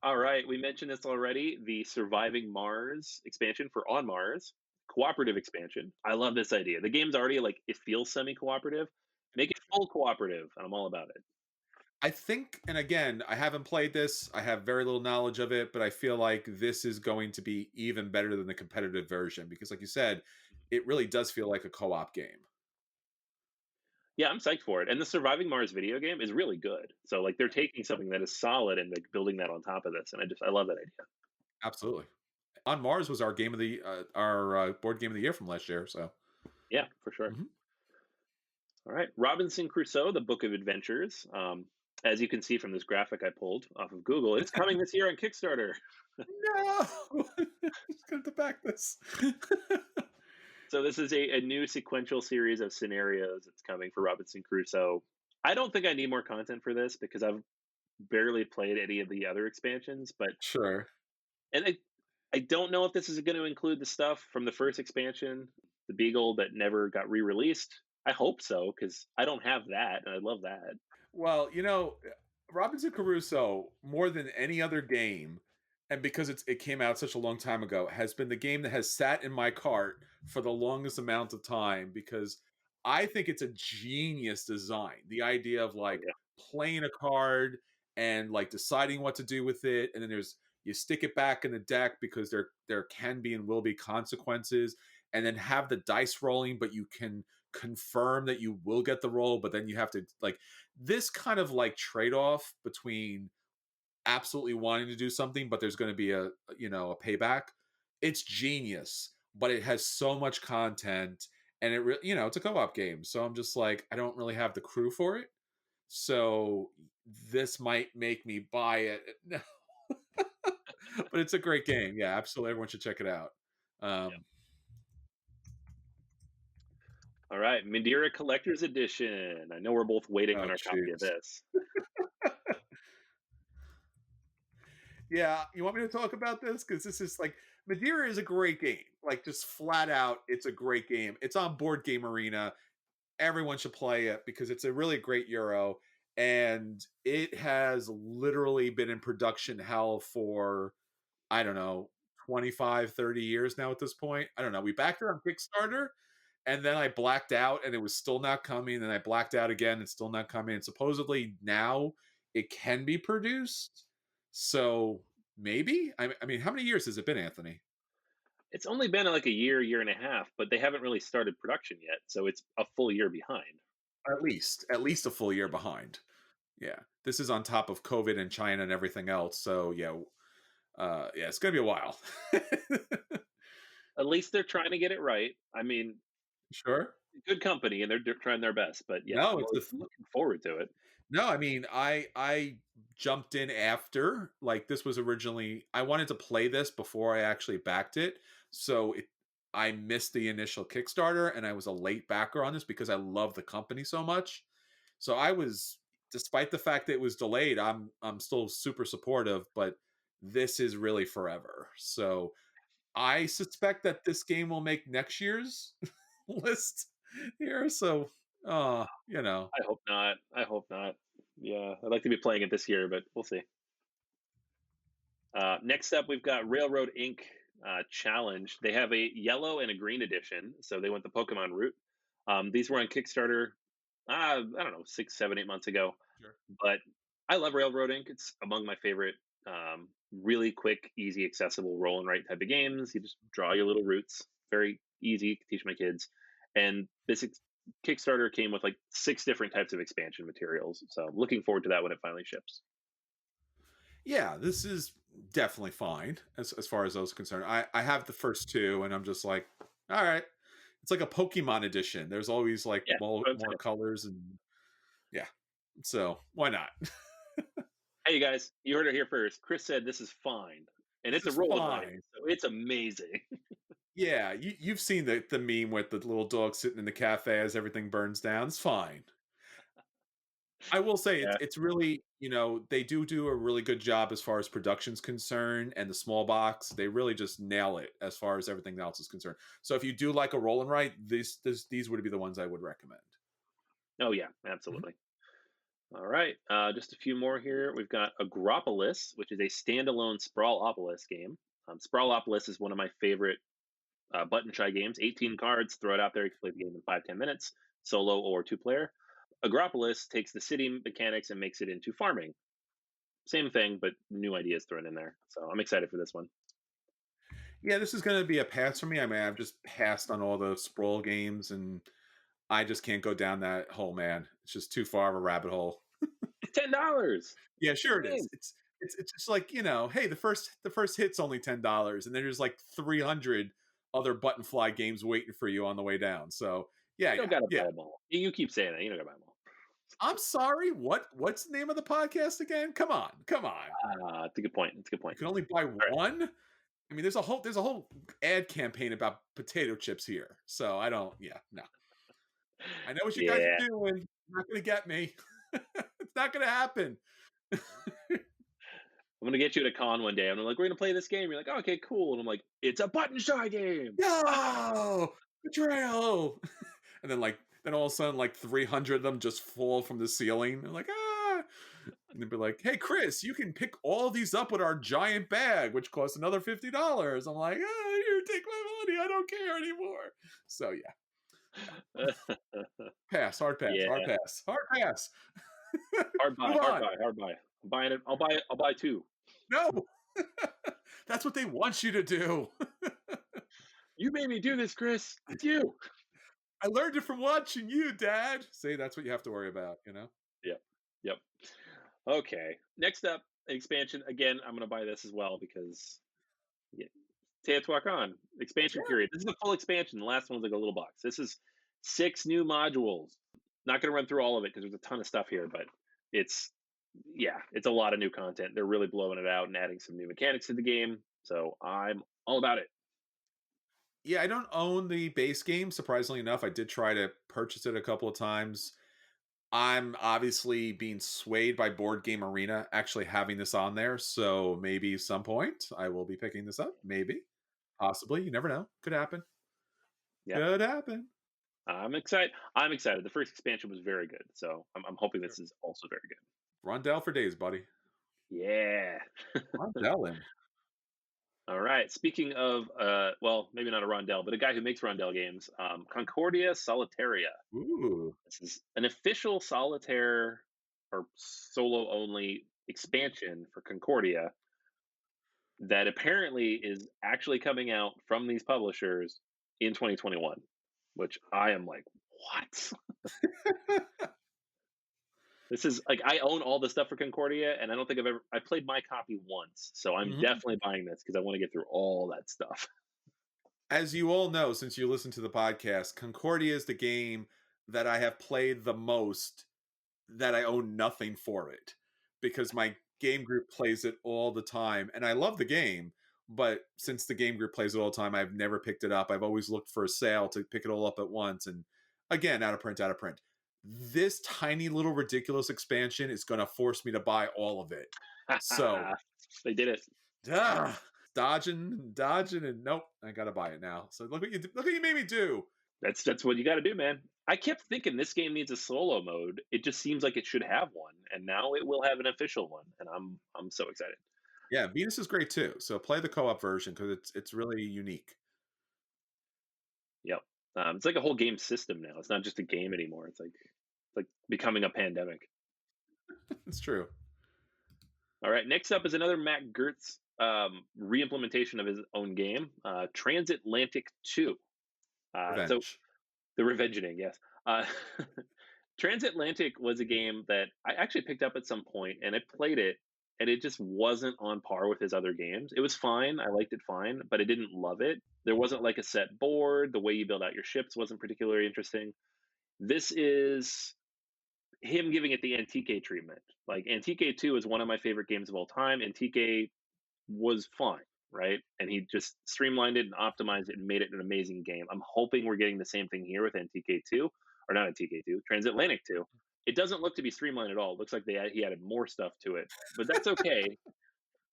All right, we mentioned this already. The Surviving Mars expansion for On Mars, cooperative expansion. I love this idea. The game's already like it feels semi-cooperative. Make it full cooperative, and I'm all about it. I think, and again, I haven't played this. I have very little knowledge of it, but I feel like this is going to be even better than the competitive version because, like you said, it really does feel like a co-op game. Yeah, I'm psyched for it. And the Surviving Mars video game is really good. So like they're taking something that is solid and like building that on top of this, and I love that idea. Absolutely. On Mars was our game of the our board game of the year from last year. So Yeah, for sure. mhm. All right, Robinson Crusoe: The Book of Adventures. As you can see from this graphic I pulled off of Google, it's coming this year on Kickstarter. No, just going to back this. So this is a new sequential series of scenarios that's coming for Robinson Crusoe. I don't think I need more content for this because I've barely played any of the other expansions, but Sure. and I don't know if this is going to include the stuff from the first expansion, the Beagle that never got re-released. I hope so because I don't have that, and I love that. Well, Robinson Crusoe, more than any other game, and because it came out such a long time ago, has been the game that has sat in my cart for the longest amount of time because I think it's a genius design. The idea of Oh like yeah, playing a card and like deciding what to do with it, and then there's you stick it back in the deck because there can be and will be consequences, and then have the dice rolling, but you can confirm that you will get the roll, but then you have to like this kind of like trade-off between absolutely wanting to do something but there's going to be a payback. It's genius, but it has so much content, and it's a co-op game, so I'm just like I don't really have the crew for it, so this might make me buy it. No, but it's a great game. Yeah, absolutely, everyone should check it out. yeah. um All right, Madeira Collector's Edition. I know we're both waiting oh on our copy of jeez. this. Yeah, you want me to talk about this? Because this is like Madeira is a great game. Like just flat out, it's a great game. It's on Board Game Arena. Everyone should play it because it's a really great Euro. And it has literally been in production hell for, I don't know, 25, 30 years now at this point. I don't know. We backed it on Kickstarter and then I blacked out and it was still not coming. And I blacked out again and still not coming. And supposedly now it can be produced. So maybe. I mean, how many years has it been, Anthony? It's only been like a year and a half, but they haven't really started production yet, so it's a full year behind. At least a full year behind. Yeah, this is on top of COVID and China and everything else. So yeah, yeah, it's gonna be a while. At least they're trying to get it right. I mean, Sure. good company, and they're trying their best. But yeah, No, I'm it's always the looking forward to it. no. I mean, I jumped in after. Like this was originally, I wanted to play this before I actually backed it. So I missed the initial Kickstarter, and I was a late backer on this because I love the company so much. So I was, despite the fact that it was delayed, I'm still super supportive. But this is really forever. So I suspect that this game will make next year's list here. So, you know, I hope not. I hope not. Yeah, I'd like to be playing it this year, but we'll see. Next up, we've got Railroad Inc. Challenge. They have a yellow and a green edition, so they went the Pokemon route. These were on Kickstarter. I don't know, 6, 7, 8 months ago. sure. But I love Railroad Inc. It's among my favorite, really quick, easy, accessible roll and write type of games. You just draw your little routes. Very easy to teach my kids. And this Kickstarter came with like 6 different types of expansion materials. So looking forward to that when it finally ships. Yeah, this is definitely fine as far as those are concerned. I have the first two, and I'm just like, all right. It's like a Pokemon edition. There's always like Yeah, more, that's what I'm more saying. colors, and yeah. So why not? Hey, you guys, you heard it here first. Chris said this is fine, and This it's a is roll and write, fine. so it's amazing. Yeah, you've seen the meme with the little dog sitting in the cafe as everything burns down. It's fine. I will say Yeah. it's really, they do a really good job as far as production's concerned, and the small box, they really just nail it as far as everything else is concerned. So if you do like a roll and write, these would be the ones I would recommend. Oh yeah, Mhm. absolutely. All right, just a few more here. We've got Agropolis, which is a standalone Sprawlopolis game. Sprawlopolis is one of my favorite button shy games. 18 cards, throw it out there. You can play the game in 5, 10 minutes, solo or 2 player. Agropolis takes the city mechanics and makes it into farming. Same thing, but new ideas thrown in there. So I'm excited for this one. Yeah, this is going to be a pass for me. I mean, I've just passed on all the sprawl games, and I just can't go down that hole, man. It's just too far of a rabbit hole. It's $10. Yeah, Good sure it is. game. It's just like, hey, the first hit's only $10, and then there's like 300 other button fly games waiting for you on the way down. So yeah, You don't yeah, gotta yeah. buy them all. You keep saying that. You don't gotta buy them all. I'm sorry. What's the name of the podcast again? Come on, come on. It's a good point. It's a good You point. can only buy All right. one. I mean, there's a whole ad campaign about potato chips here. So I don't. Yeah, no. I know what you guys are Yeah. doing. You're not gonna get me. It's not gonna happen. I'm gonna get you at a con one day. I'm like, we're gonna play this game. You're like, oh, okay, cool. And I'm like, it's a button shy game. Ah! No betrayal. And then all of a sudden, like 300 of them just fall from the ceiling. They're like, ah. And they'd be like, hey, Chris, you can pick all these up with our giant bag, which costs another $50. I'm like, here, take my money. I don't care anymore. So yeah, pass, hard pass, hard Yeah. pass, hard pass. Hard buy, Move hard on. buy, hard buy. I'm buying it. I'll buy it. I'll buy two. No, that's what they want you to do. You made me do this, Chris. It's you. I learned it from watching you, Dad. Say that's what you have to worry about. Yep. Yep. Okay. Next up, expansion. Again, I'm gonna buy this as well because yeah, Teotihuacan expansion Yeah. period. This is a full expansion. The last one's like a little box. This is 6 new modules. Not going to run through all of it because there's a ton of stuff here, but it's yeah, it's a lot of new content. They're really blowing it out and adding some new mechanics to the game. So I'm all about it. Yeah, I don't own the base game. Surprisingly enough, I did try to purchase it a couple of times. I'm obviously being swayed by Board Game Arena actually having this on there, so maybe some point I will be picking this up. Maybe, possibly. You never know. Could happen. Yeah, Could happen. I'm excited. I'm excited. The first expansion was very good, so I'm hoping Sure. this is also very good. Rondell for days, buddy. Yeah. Rondell him. All right. Speaking of, well, maybe not a Rondell, but a guy who makes Rondell games, Concordia Solitaria. Ooh. This is an official solitaire or solo only expansion for Concordia that apparently is actually coming out from these publishers in 2021, which I am like, what? This is like I own all the stuff for Concordia, and I don't think I played my copy once, so I'm Mhm. definitely buying this because I want to get through all that stuff. As you all know, since you listen to the podcast, Concordia is the game that I have played the most that I own nothing for it because my game group plays it all the time and I love the game, but since the game group plays it all the time, I've never picked it up. I've always looked for a sale to pick it all up at once, and again, out of print, out of print. This tiny little ridiculous expansion is going to force me to buy all of it. So, They did it. ah, dodging, dodging, and nope, I got to buy it now. So look what you made me do. That's what you got to do, man. I kept thinking this game needs a solo mode. It just seems like it should have one, and now it will have an official one, and I'm so excited. Yeah, Venus is great too. So play the co-op version because it's really unique. Yep. It's like a whole game system now. It's not just a game anymore. It's like becoming a pandemic. It's true. All right. Next up is another Matt Gertz re-implementation of his own game, Transatlantic 2. So Revenge. the Revengeing, yes. Uh, Transatlantic was a game that I actually picked up at some point, and I played it, and it just wasn't on par with his other games. It was fine. I liked it fine, but I didn't love it. There wasn't like a set board. The way you build out your ships wasn't particularly interesting. This is him giving it the Antique treatment. Like Antique 2 is one of my favorite games of all time. Antique was fine, right? And he just streamlined it and optimized it and made it an amazing game. I'm hoping we're getting the same thing here with Antique 2, or not Antique 2, Transatlantic 2. It doesn't look to be streamlined at all. It looks like he added more stuff to it, but that's okay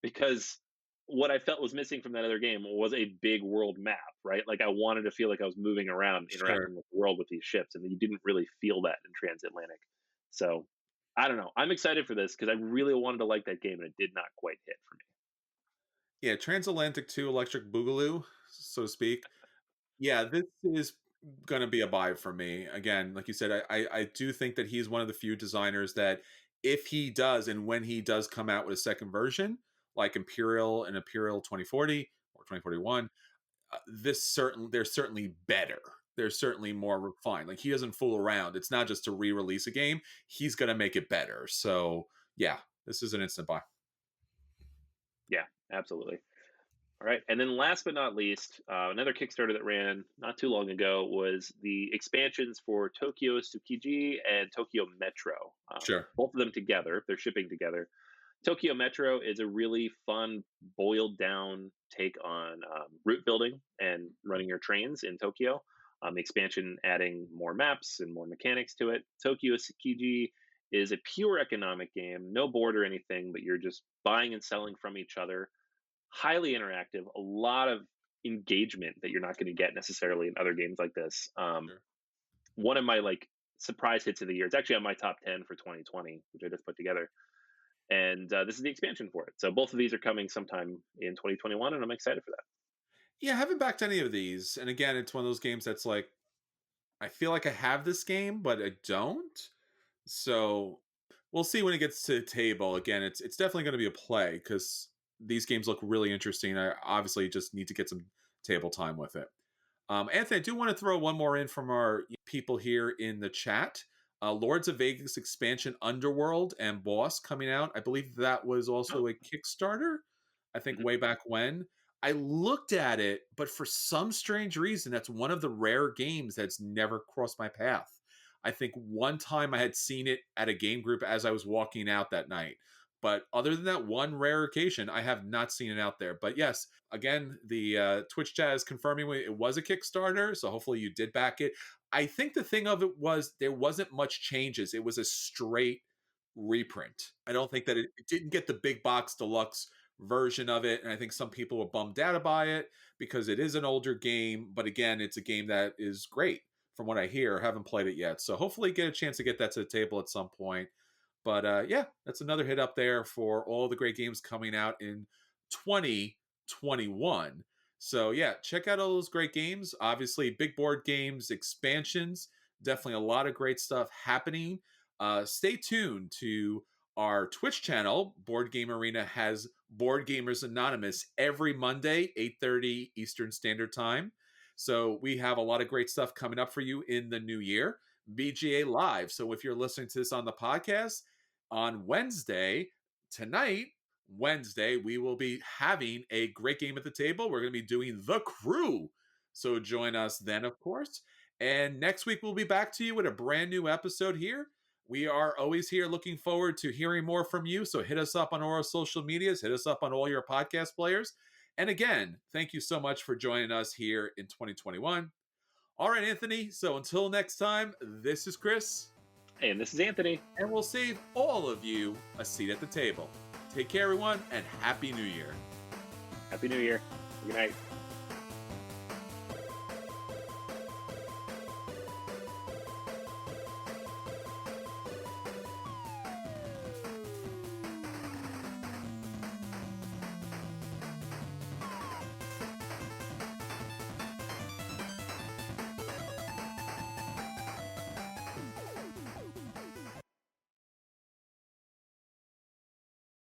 because what I felt was missing from that other game was a big world map, right? Like I wanted to feel like I was moving around, Sure. interacting with the world with these ships, and you didn't really feel that in Transatlantic. So I don't know. I'm excited for this because I really wanted to like that game, and it did not quite hit for me. Yeah, Transatlantic 2 Electric Boogaloo, so to speak. Yeah, this is gonna be a buy for me. Again, like you said, I do think that he's one of the few designers that if he does and when he does come out with a second version, like Imperial and Imperial 2040 or 2041, this certain they're certainly better. They're certainly more refined. Like he doesn't fool around. It's not just to re-release a game. He's gonna make it better. So yeah, this is an instant buy. Yeah, absolutely. All right. And then last but not least, another Kickstarter that ran not too long ago was the expansions for Tokyo Tsukiji and Tokyo Metro. Sure. Both of them together, they're shipping together. Tokyo Metro is a really fun, boiled down take on route building and running your trains in Tokyo. The expansion adding more maps and more mechanics to it. Tokyo Tsukiji is a pure economic game, no board or anything, but you're just buying and selling from each other, highly interactive, a lot of engagement that you're not going to get necessarily in other games like this. Sure. One of my like surprise hits of the year. It's actually on my top 10 for 2020, which I just put together. And this is the expansion for it. So both of these are coming sometime in 2021, and I'm excited for that. Yeah, I haven't backed any of these. And again, it's one of those games that's like I feel like I have this game, but I don't. So we'll see when it gets to the table. Again, it's definitely going to be a play because these games look really interesting. I obviously just need to get some table time with it. Anthony, I do want to throw one more in from our people here in the chat. Lords of Vegas expansion Underworld and Boss coming out. I believe that was Oh, also a Kickstarter. I think mhm. way back when. I looked at it, but for some strange reason, that's one of the rare games that's never crossed my path. I think one time I had seen it at a game group as I was walking out that night, But other than that one rare occasion, I have not seen it out there. But yes, again, the Twitch chat is confirming it was a Kickstarter, so hopefully you did back it. I think the thing of it was there wasn't much changes. It was a straight reprint. I don't think that it didn't get the big box deluxe version of it, and I think some people were bummed out by it because it is an older game. But again, it's a game that is great from what I hear. I haven't played it yet, so hopefully get a chance to get that to the table at some point. But yeah, that's another hit up there for all the great games coming out in 2021. So yeah, check out all those great games. Obviously, big board games, expansions, definitely a lot of great stuff happening. Stay tuned to our Twitch channel. Board Game Arena has Board Gamers Anonymous every Monday, 8:30 Eastern Standard Time. So we have a lot of great stuff coming up for you in the new year. BGA Live. So if you're listening to this on the podcast, on Wednesday, tonight, Wednesday, we will be having a great game at the table. We're going to be doing The Crew. So join us then, of course. And next week, we'll be back to you with a brand new episode here. We are always here looking forward to hearing more from you. So hit us up on all our social medias, hit us up on all your podcast players. And again, thank you so much for joining us here in 2021. All right, Anthony. So until next time, this is Chris. Hey, and this is Anthony. And we'll save all of you a seat at the table. Take care, everyone, and Happy New Year. Happy New Year. Good night.